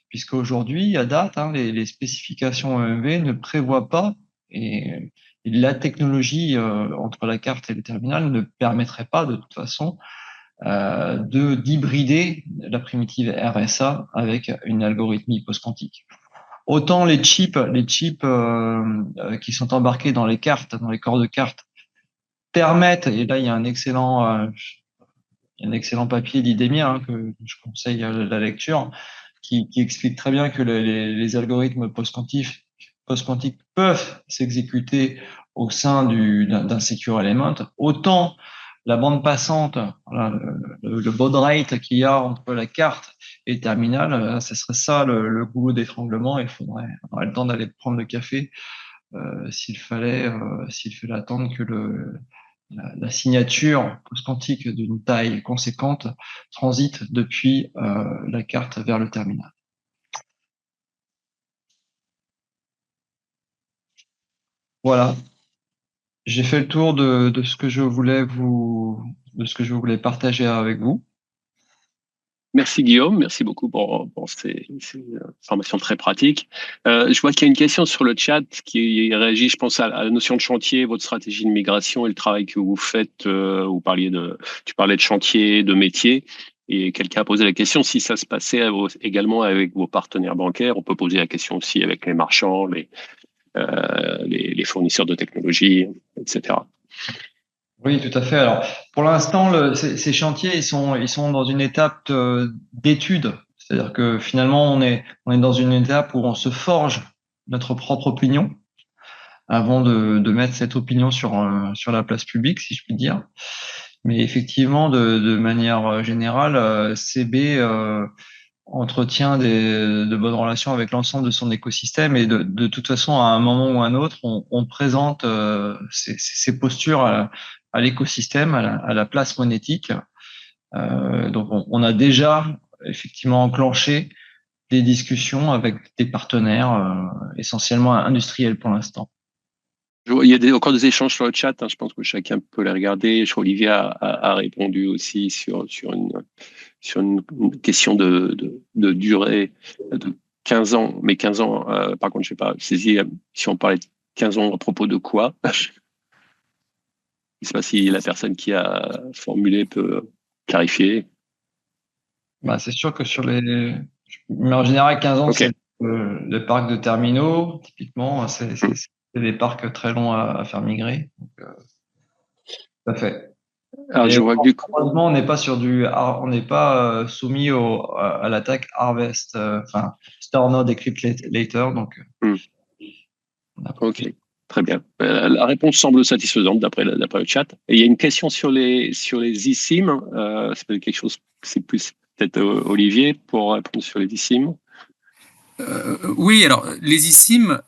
puisqu'aujourd'hui, à date, hein, les spécifications EMV ne prévoient pas, et la technologie entre la carte et le terminal ne permettrait pas de toute façon d'hybrider la primitive RSA avec une algorithmie post-quantique. Autant les chips qui sont embarqués dans les cartes, dans les corps de cartes, permettent, et là il y a un excellent papier d'Idemia hein, que je conseille la lecture, qui explique très bien que les algorithmes post-quantiques peuvent s'exécuter au sein d'un secure element. Autant la bande passante, voilà, le baud rate qu'il y a entre la carte et le terminal, ce serait ça le goulot d'étranglement. Il faudrait le temps d'aller prendre le café s'il fallait attendre que la signature post-quantique d'une taille conséquente transite depuis la carte vers le terminal. Voilà. J'ai fait le tour de ce que je voulais partager avec vous.
Merci Guillaume, merci beaucoup pour ces informations très pratiques. Je vois qu'il y a une question sur le chat qui réagit, je pense, à la notion de chantier, votre stratégie de migration et le travail que vous faites. Tu parlais de chantier, de métier, et quelqu'un a posé la question si ça se passait également avec vos partenaires bancaires. On peut poser la question aussi avec les marchands, les fournisseurs de technologies, etc.
Oui, tout à fait. Alors, pour l'instant, ces chantiers, ils sont dans une étape d'étude. C'est-à-dire que finalement, on est dans une étape où on se forge notre propre opinion avant de mettre cette opinion sur la place publique, si je puis dire. Mais effectivement, de manière générale, CB entretient de bonnes relations avec l'ensemble de son écosystème et de toute façon, à un moment ou à un autre, on présente ces postures à l'écosystème, à la place monétique. Donc, on a déjà effectivement enclenché des discussions avec des partenaires essentiellement industriels pour l'instant.
Il y a encore des échanges sur le chat, hein, je pense que chacun peut les regarder. Je crois qu'Olivier a répondu aussi sur une question de durée de 15 ans. Mais 15 ans, par contre, je ne sais pas saisi si on parlait de 15 ans à propos de quoi. Je ne sais pas si la personne qui a formulé peut clarifier.
Bah, c'est sûr que mais en général, 15 ans,
Okay.
C'est le parc de terminaux. Typiquement, c'est des parcs très longs à faire migrer. Donc, tout à fait.
Alors, je vois que
heureusement, on n'est pas on n'est pas soumis à l'attaque harvest, store node decrypt later. Donc,
ok, très bien. La réponse semble satisfaisante d'après le chat. Et il y a une question sur les eSIM. C'est peut-être quelque chose, c'est plus peut-être Olivier pour répondre sur les eSIM.
Oui, alors les eSIM,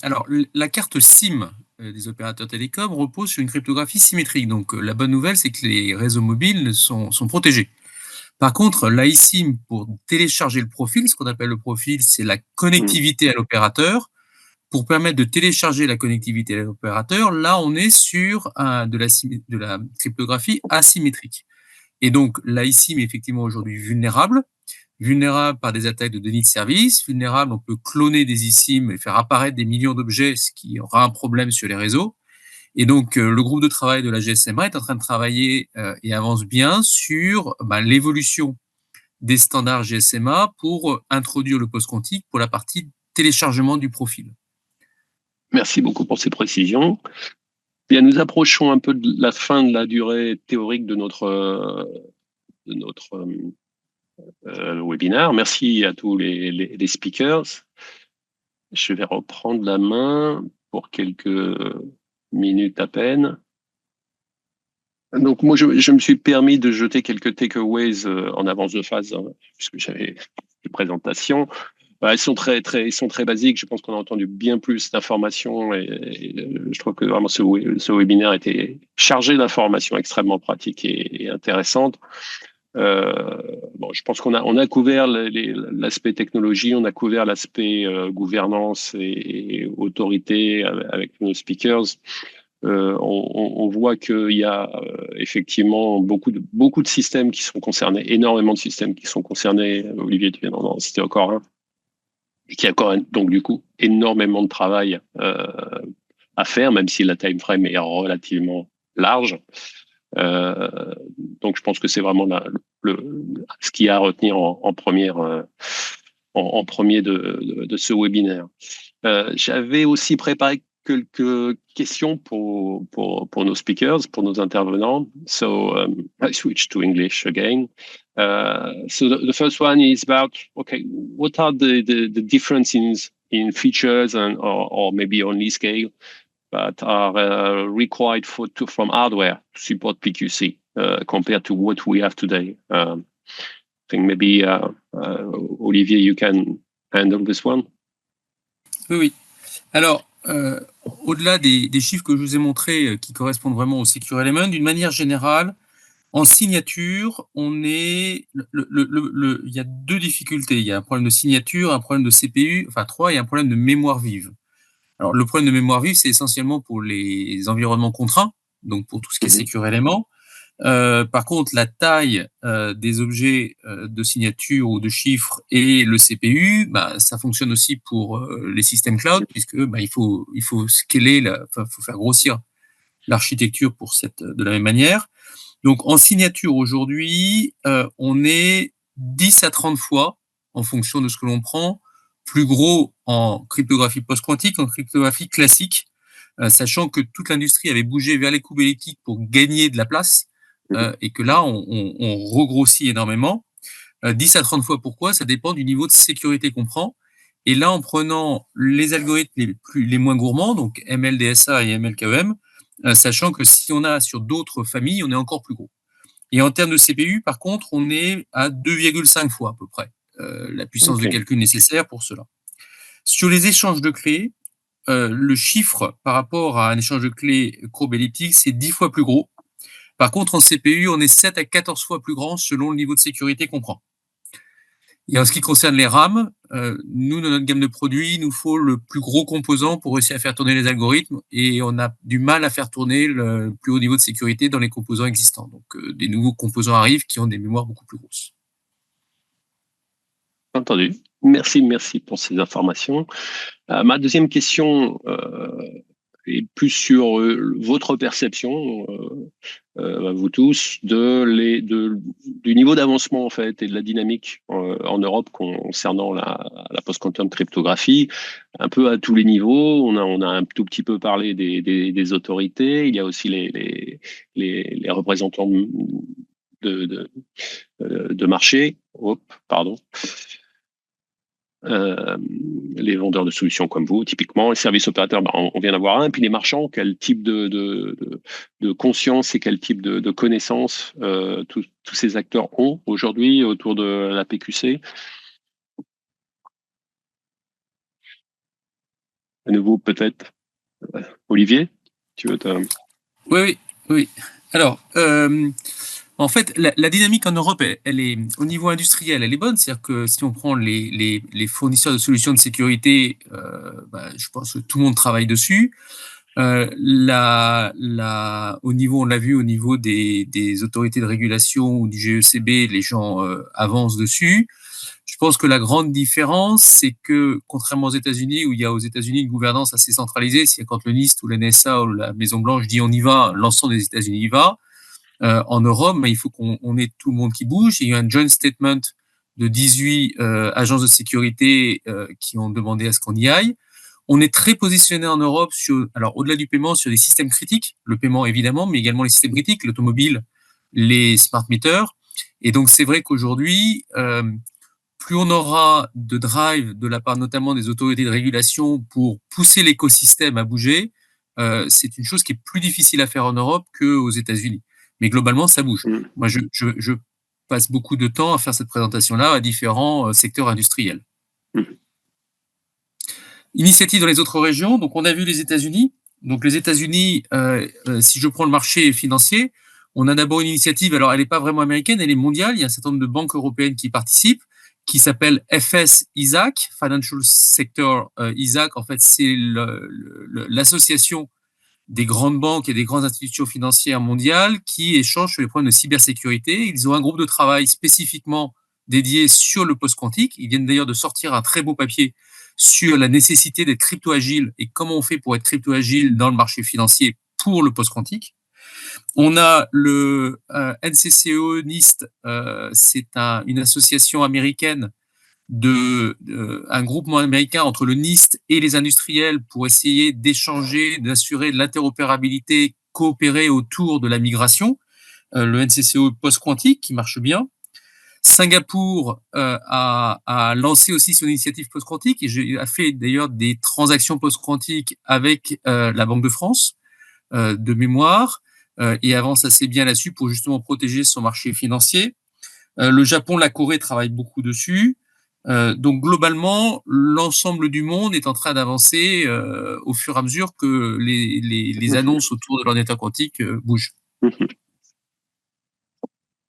alors la carte SIM des opérateurs télécoms repose sur une cryptographie symétrique. Donc la bonne nouvelle, c'est que les réseaux mobiles sont protégés. Par contre, la eSIM, pour télécharger le profil, ce qu'on appelle le profil, c'est la connectivité à l'opérateur. Pour permettre de télécharger la connectivité à l'opérateur, là, on est sur de la cryptographie asymétrique. Et donc, la eSIM est effectivement aujourd'hui vulnérable par des attaques de déni de service, vulnérable, on peut cloner des eSIM et faire apparaître des millions d'objets, ce qui aura un problème sur les réseaux. Et donc, le groupe de travail de la GSMA est en train de travailler et avance bien sur l'évolution des standards GSMA pour introduire le post-quantique pour la partie téléchargement du profil.
Merci beaucoup pour ces précisions. Bien, nous approchons un peu de la fin de la durée théorique de notre webinaire. Merci à tous les speakers. Je vais reprendre la main pour quelques minutes à peine. Donc moi, je me suis permis de jeter quelques takeaways en avance de phase, hein, puisque j'avais des présentations. Elles sont très basiques. Je pense qu'on a entendu bien plus d'informations et je trouve que vraiment ce webinaire était chargé d'informations extrêmement pratiques et intéressantes. Je pense qu'on a couvert l'aspect technologie, on a couvert l'aspect gouvernance et autorité avec nos speakers. On voit qu'il y a effectivement beaucoup de systèmes qui sont concernés, énormément de systèmes qui sont concernés. Olivier, tu viens d'en citer encore un. Et qui a encore donc du coup énormément de travail à faire, même si la time frame est relativement large. Donc je pense que c'est vraiment ce qu'il y a à retenir en premier de ce webinaire. J'avais aussi préparé quelques questions pour nos speakers, pour nos intervenants. So I switch to English again. So the first one is about, okay, what are the differences in features or maybe only scale that are required from hardware to support PQC compared to what we have today? I think maybe Olivier, you can handle this one.
Oui. Alors, au-delà des chiffres que je vous ai montrés qui correspondent vraiment au Secure Element, d'une manière générale, en signature, il y a deux difficultés. Il y a un problème de signature, un problème de CPU, enfin 3, et un problème de mémoire vive. Alors, le problème de mémoire vive, c'est essentiellement pour les environnements contraints, donc pour tout ce qui est Secure Element. Par contre, la taille des objets de signature ou de chiffres et le CPU, ça fonctionne aussi pour les systèmes cloud, puisque il faut scaler, faut faire grossir l'architecture pour de la même manière. Donc, en signature aujourd'hui, on est 10 à 30 fois, en fonction de ce que l'on prend, plus gros en cryptographie post-quantique, en cryptographie classique, sachant que toute l'industrie avait bougé vers les couches elliptiques pour gagner de la place, et que là, on regrossit énormément. 10 à 30 fois, pourquoi? Ça dépend du niveau de sécurité qu'on prend. Et là, en prenant les algorithmes les moins gourmands, donc MLDSA et MLKEM, sachant que si on a sur d'autres familles, on est encore plus gros. Et en termes de CPU, par contre, on est à 2,5 fois à peu près la puissance de calcul nécessaire pour cela. Sur les échanges de clés, le chiffre par rapport à un échange de clés courbe elliptique, c'est 10 fois plus gros. Par contre, en CPU, on est 7 à 14 fois plus grand selon le niveau de sécurité qu'on prend. Et en ce qui concerne les RAM, nous, dans notre gamme de produits, il nous faut le plus gros composant pour réussir à faire tourner les algorithmes, et on a du mal à faire tourner le plus haut niveau de sécurité dans les composants existants. Donc, des nouveaux composants arrivent qui ont des mémoires beaucoup plus grosses.
Entendu. Merci pour ces informations. Ma deuxième question est plus sur votre perception, vous tous, du niveau d'avancement en fait et de la dynamique en Europe concernant la post-quantum cryptographie, un peu à tous les niveaux. On a un tout petit peu parlé des autorités. Il y a aussi les représentants de marché. Les vendeurs de solutions comme vous, typiquement, les services opérateurs, on vient d'avoir un, puis les marchands, quel type de conscience et quel type de connaissances tous ces acteurs ont aujourd'hui autour de la PQC. À nouveau, peut-être, Olivier, tu veux te...
Oui. Alors, en fait, la dynamique en Europe, elle est au niveau industriel, elle est bonne. C'est-à-dire que si on prend les fournisseurs de solutions de sécurité, je pense que tout le monde travaille dessus. Au niveau, on l'a vu au niveau des autorités de régulation ou du GIE CB, les gens avancent dessus. Je pense que la grande différence, c'est que contrairement aux États-Unis, où il y a aux États-Unis une gouvernance assez centralisée, c'est quand le NIST ou la NSA ou la Maison Blanche dit on y va, l'ensemble des États-Unis y va. En Europe, il faut qu'on ait tout le monde qui bouge. Il y a eu un joint statement de 18 agences de sécurité qui ont demandé à ce qu'on y aille. On est très positionné en Europe alors au-delà du paiement, sur des systèmes critiques, le paiement évidemment, mais également les systèmes critiques, l'automobile, les smart meters. Et donc c'est vrai qu'aujourd'hui, plus on aura de drive de la part notamment des autorités de régulation pour pousser l'écosystème à bouger, c'est une chose qui est plus difficile à faire en Europe qu'aux États-Unis. Mais globalement, ça bouge. Moi, je passe beaucoup de temps à faire cette présentation-là à différents secteurs industriels. Initiative dans les autres régions. Donc, on a vu les États-Unis. Donc, les États-Unis, si je prends le marché financier, on a d'abord une initiative. Alors, elle n'est pas vraiment américaine, elle est mondiale. Il y a un certain nombre de banques européennes qui participent, qui s'appelle FS-ISAC, Financial Sector ISAC. En fait, c'est l'association des grandes banques et des grandes institutions financières mondiales qui échangent sur les problèmes de cybersécurité. Ils ont un groupe de travail spécifiquement dédié sur le post-quantique. Ils viennent d'ailleurs de sortir un très beau papier sur la nécessité d'être crypto-agile et comment on fait pour être crypto-agile dans le marché financier pour le post-quantique. On a le NCCE NIST, c'est une association américaine un groupement américain entre le NIST et les industriels pour essayer d'échanger, d'assurer de l'interopérabilité, coopérer autour de la migration. Le NCCE post-quantique qui marche bien. Singapour a lancé aussi son initiative post-quantique et a fait d'ailleurs des transactions post-quantiques avec la Banque de France de mémoire et avance assez bien là-dessus pour justement protéger son marché financier. Le Japon, la Corée travaillent beaucoup dessus. Donc globalement, l'ensemble du monde est en train d'avancer au fur et à mesure que les annonces autour de l'ordinateur quantique bougent.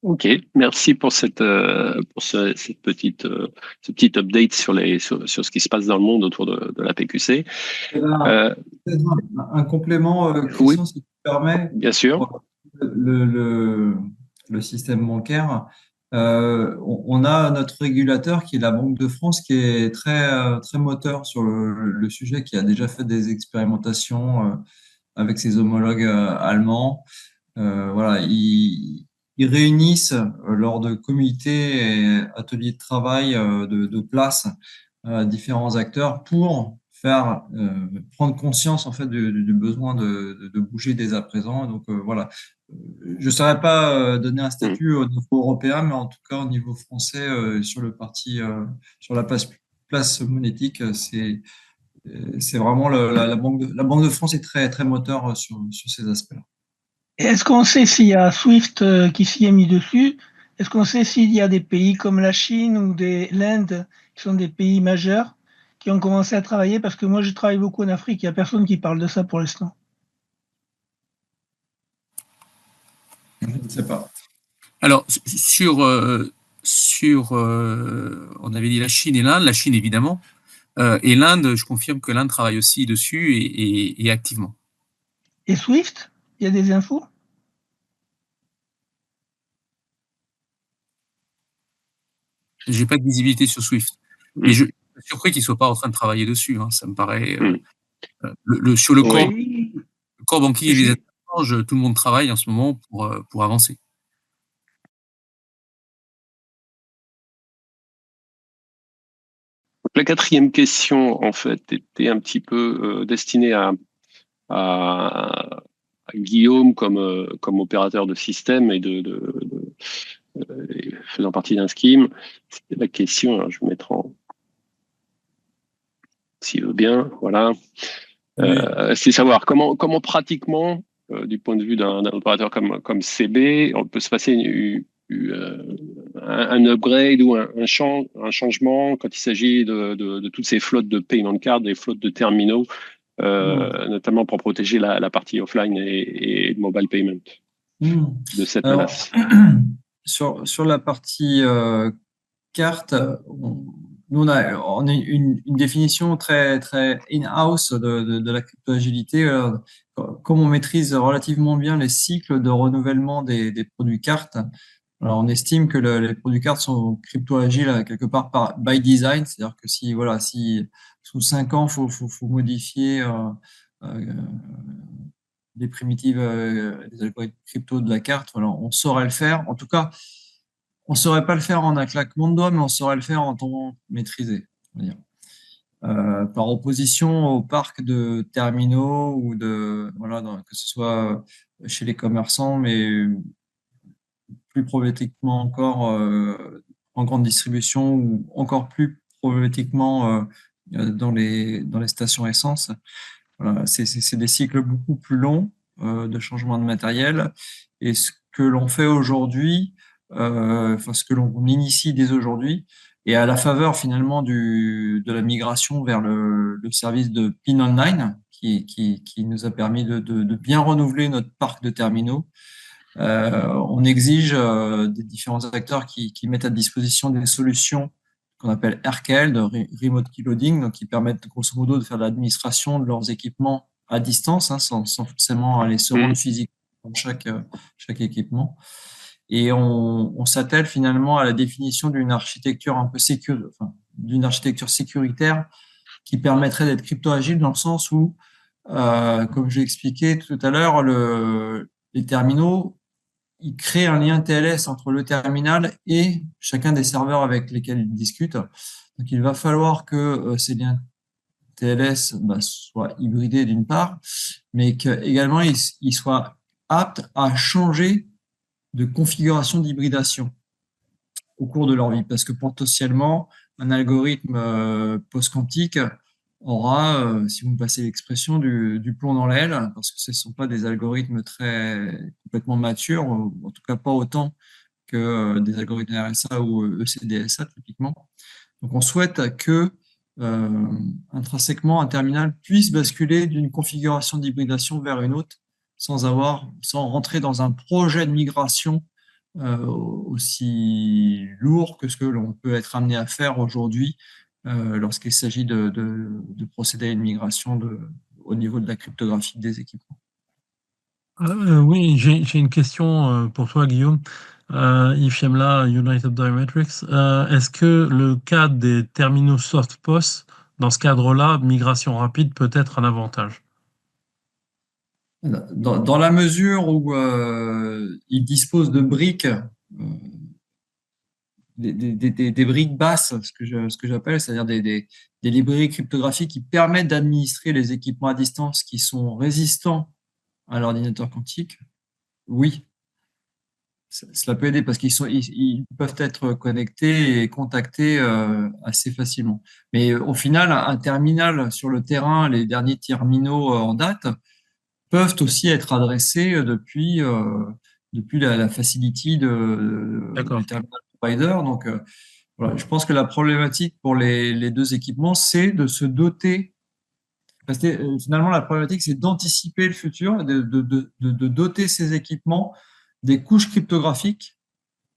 Ok, merci pour ce petit update sur ce qui se passe dans le monde autour de la PQC.
Un complément, Christian,
oui,
si tu permets.
Bien sûr.
Le système bancaire. On a notre régulateur qui est la Banque de France qui est très moteur sur le sujet, qui a déjà fait des expérimentations avec ses homologues allemands. Voilà, ils réunissent lors de comités et ateliers de travail de place différents acteurs pour faire prendre conscience en fait du besoin de bouger dès à présent. Donc voilà, je ne saurais pas donner un statut au niveau européen, mais en tout cas au niveau français sur le parti sur la place monétique, c'est vraiment la Banque de France est très moteur sur ces aspects-là.
Est-ce qu'on sait s'il y a Swift qui s'y est mis dessus? Est-ce qu'on sait s'il y a des pays comme la Chine ou l'Inde, qui sont des pays majeurs, qui ont commencé à travailler? Parce que moi, je travaille beaucoup en Afrique, il n'y a personne qui parle de ça pour l'instant.
Je ne sais pas.
Alors, on avait dit la Chine évidemment, et l'Inde, je confirme que l'Inde travaille aussi dessus et activement.
Et Swift, il y a des infos?
J'ai pas de visibilité sur Swift, mais je suis surpris qu'ils soient pas en train de travailler dessus. Hein, ça me paraît sur le corps banking et les échanges, tout le monde travaille en ce moment pour avancer.
La quatrième question, en fait, était un petit peu destinée à Guillaume comme opérateur de système et faisant partie d'un scheme. C'était la question, alors je vais mettre en... S'il veut bien, voilà. C'est savoir comment pratiquement, du point de vue d'un opérateur comme CB, on peut se passer un upgrade ou un changement quand il s'agit de toutes ces flottes de payment card, des flottes de terminaux, notamment pour protéger la partie offline et mobile payment de cette menace.
Sur la partie carte, nous on a une définition très in-house de la crypto-agilité. Comme on maîtrise relativement bien les cycles de renouvellement des produits cartes, alors on estime que les produits cartes sont crypto-agiles quelque part by design, c'est-à-dire que si sous 5 ans faut modifier les primitives, les algorithmes crypto de la carte, voilà, on saurait le faire. En tout cas, on ne saurait pas le faire en un claquement de doigts, mais on saurait le faire en temps maîtrisé. On va dire. Par opposition au parc de terminaux ou que ce soit chez les commerçants, mais plus problématiquement encore en grande distribution ou encore plus problématiquement dans les stations essence. Voilà, c'est des cycles beaucoup plus longs de changement de matériel. Et ce que l'on fait aujourd'hui, ce que l'on initie dès aujourd'hui, et à la faveur finalement de la migration vers le service de PIN Online, qui nous a permis de bien renouveler notre parc de terminaux. On exige des différents acteurs qui mettent à disposition des solutions qu'on appelle RKL, de Remote Key Loading, donc qui permettent grosso modo de faire de l'administration de leurs équipements à distance, hein, sans forcément aller se rendre physiquement dans chaque équipement. Et on s'attelle finalement à la définition d'une architecture un peu d'une architecture sécuritaire qui permettrait d'être crypto-agile dans le sens où, comme j'ai expliqué tout à l'heure, les terminaux, ils créent un lien TLS entre le terminal et chacun des serveurs avec lesquels ils discutent. Donc, il va falloir que ces liens TLS soient hybridés d'une part, mais qu'également ils soient aptes à changer de configuration d'hybridation au cours de leur vie, parce que potentiellement, un algorithme post-quantique aura, si vous me passez l'expression, du plomb dans l'aile, parce que ce ne sont pas des algorithmes complètement matures, en tout cas pas autant que des algorithmes RSA ou ECDSA typiquement. Donc on souhaite que intrinsèquement un terminal puisse basculer d'une configuration d'hybridation vers une autre sans rentrer dans un projet de migration aussi lourd que ce que l'on peut être amené à faire aujourd'hui lorsqu'il s'agit de procéder à une migration au niveau de la cryptographie des équipements.
Oui, j'ai une question pour toi, Guillaume. Ifemla, United Biometrics. Est-ce que le cas des terminaux SoftPOS, dans ce cadre-là, migration rapide peut être un avantage?
Dans la mesure où ils disposent de briques, des briques basses, ce que j'appelle, c'est-à-dire des librairies cryptographiques qui permettent d'administrer les équipements à distance qui sont résistants à l'ordinateur quantique, oui, cela peut aider parce ils peuvent être connectés et contactés assez facilement. Mais au final, un terminal sur le terrain, les derniers terminaux en date, peuvent aussi être adressés depuis la facility du terminal provider. Donc, voilà, je pense que la problématique pour les deux équipements, c'est de se doter. Finalement, la problématique, c'est d'anticiper le futur, de doter ces équipements des couches cryptographiques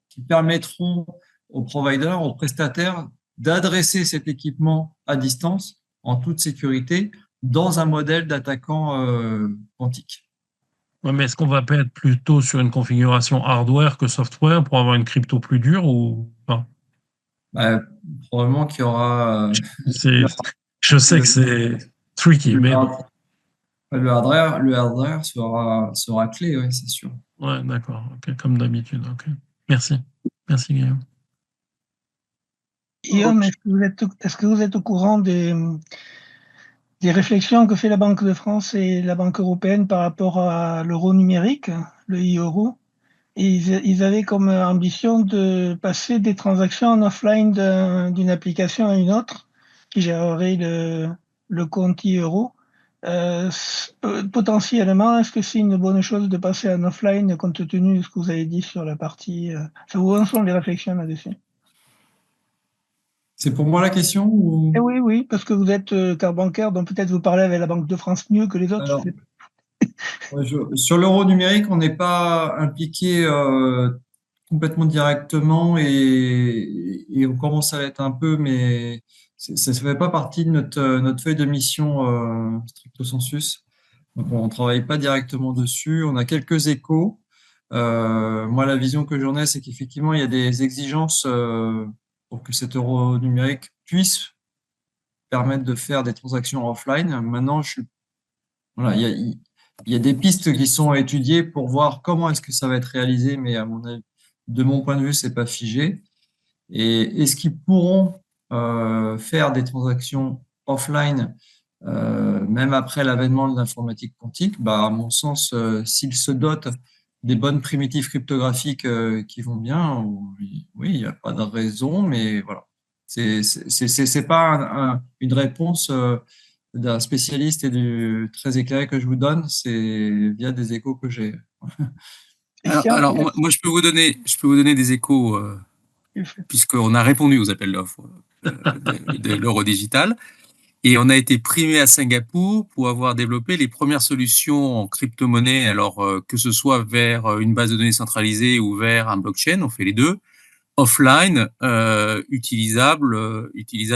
qui permettront aux providers, aux prestataires, d'adresser cet équipement à distance, en toute sécurité, dans un modèle d'attaquant quantique.
Ouais, mais est-ce qu'on va pas être plutôt sur une configuration hardware que software pour avoir une crypto plus dure ou pas?
Bah, probablement qu'il y aura.
Je sais que c'est tricky, mais bon.
Le hardware sera clé, oui, c'est sûr.
Ouais, d'accord. Ok, comme d'habitude. Ok. Merci. Merci, Guillaume.
Guillaume, est-ce que vous êtes au courant des réflexions que fait la Banque de France et la Banque européenne par rapport à l'euro numérique, le e-euro? Et ils avaient comme ambition de passer des transactions en offline d'une application à une autre qui gérerait le compte e-euro. Potentiellement, est-ce que c'est une bonne chose de passer en offline compte tenu de ce que vous avez dit sur la partie... où en sont les réflexions là-dessus?
C'est pour moi la question ou...
Eh oui, oui, parce que vous êtes carte bancaire, donc peut-être vous parlez avec la Banque de France mieux que les autres.
Alors, sur l'euro numérique, on n'est pas impliqué complètement directement et on commence à l'être un peu, mais ça ne fait pas partie de notre feuille de mission stricto sensus. Donc, on ne travaille pas directement dessus. On a quelques échos. Moi, la vision que j'en ai, c'est qu'effectivement, il y a des exigences pour que cet euro numérique puisse permettre de faire des transactions offline. Maintenant, voilà, il y a des pistes qui sont étudiées pour voir comment est-ce que ça va être réalisé, mais à mon avis, de mon point de vue, c'est pas figé. Et est-ce qu'ils pourront faire des transactions offline même après l'avènement de l'informatique quantique? Bah, à mon sens, s'ils se dotent des bonnes primitives cryptographiques qui vont bien, oui, il n'y a pas de raison, mais voilà. C'est pas une réponse d'un spécialiste et très éclairé que je vous donne, c'est via des échos que j'ai.
Alors, moi, je peux vous donner des échos, puisqu'on a répondu aux appels d'offres de l'euro digital. Et on a été primé à Singapour pour avoir développé les premières solutions en crypto-monnaie, alors que ce soit vers une base de données centralisée ou vers un blockchain, on fait les deux, offline, utilisable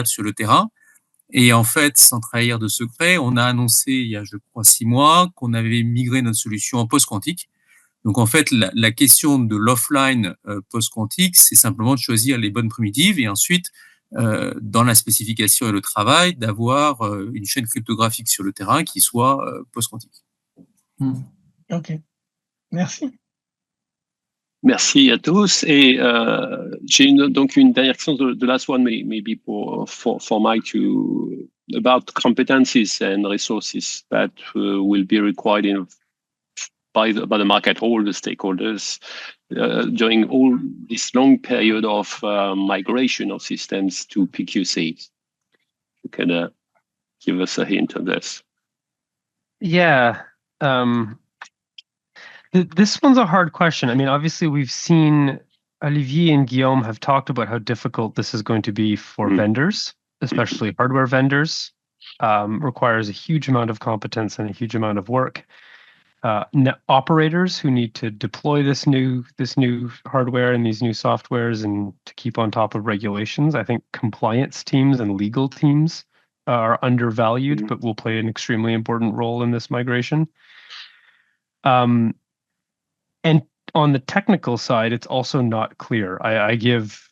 sur le terrain. Et en fait, sans trahir de secret, on a annoncé il y a, je crois, 6 mois qu'on avait migré notre solution en post-quantique. Donc en fait, la question de l'offline post-quantique, c'est simplement de choisir les bonnes primitives et ensuite, dans la spécification et le travail, d'avoir une chaîne cryptographique sur le terrain qui soit post-quantique.
Ok, merci.
Merci à tous. Et j'ai donc une dernière question, the last one maybe for Mike about competencies and resources that will be required by the market, all the stakeholders during all this long period of migration of systems to PQC. You can give us a hint of this.
Yeah. This one's a hard question. I mean, obviously, we've seen Olivier and Guillaume have talked about how difficult this is going to be for vendors, especially hardware vendors. Requires a huge amount of competence and a huge amount of work. Operators who need to deploy this new hardware and these new softwares and to keep on top of regulations. I think compliance teams and legal teams are undervalued, but will play an extremely important role in this migration. And on the technical side, it's also not clear. I give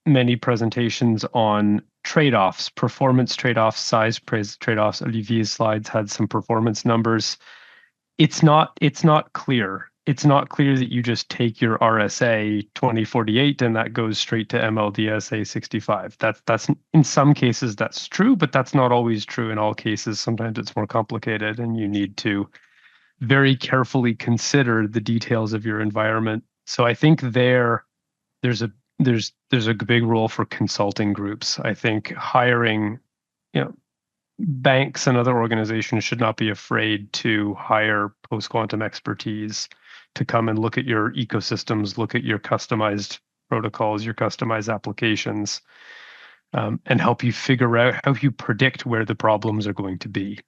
many presentations on trade-offs, performance trade-offs, size trade-offs. Olivier's slides had some performance numbers. It's not clear. It's not clear that you just take your RSA 2048 and that goes straight to MLDSA 65. That's in some cases that's true, but that's not always true in all cases. Sometimes it's more complicated and you need to very carefully consider the details of your environment. So I think there's a big role for consulting groups. I think hiring, banks and other organizations should not be afraid to hire post-quantum expertise to come and look at your ecosystems, look at your customized protocols, your customized applications, and help you figure out, help you predict where the problems are going to be.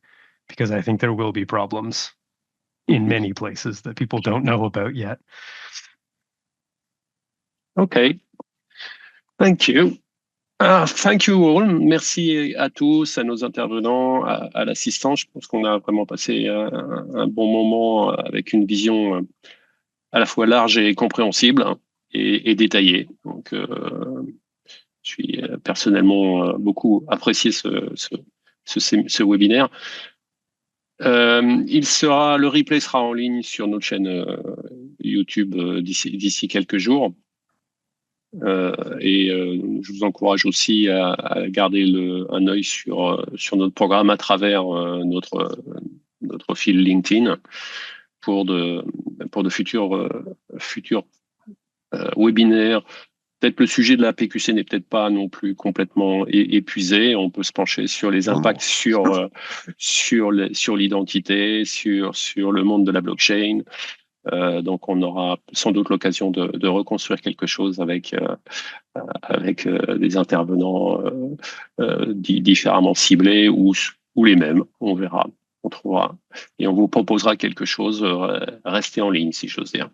Because I think there will be problems in many places that people don't know about yet.
Okay. Thank you. Thank you all. Merci à tous, à nos intervenants, à l'assistance. Je pense qu'on a vraiment passé un bon moment avec une vision à la fois large et compréhensible et détaillée. Donc, je suis personnellement beaucoup apprécié ce webinaire. Le replay sera en ligne sur notre chaîne YouTube d'ici quelques jours. Je vous encourage aussi à garder un œil sur notre programme à travers notre fil LinkedIn pour de futurs webinaires. Peut-être le sujet de la PQC n'est peut-être pas non plus complètement épuisé. On peut se pencher sur les impacts sur l'identité, sur le monde de la blockchain. Donc, on aura sans doute l'occasion de reconstruire quelque chose avec des intervenants différemment ciblés ou les mêmes. On verra, on trouvera. Et on vous proposera quelque chose. Restez en ligne, si j'ose dire.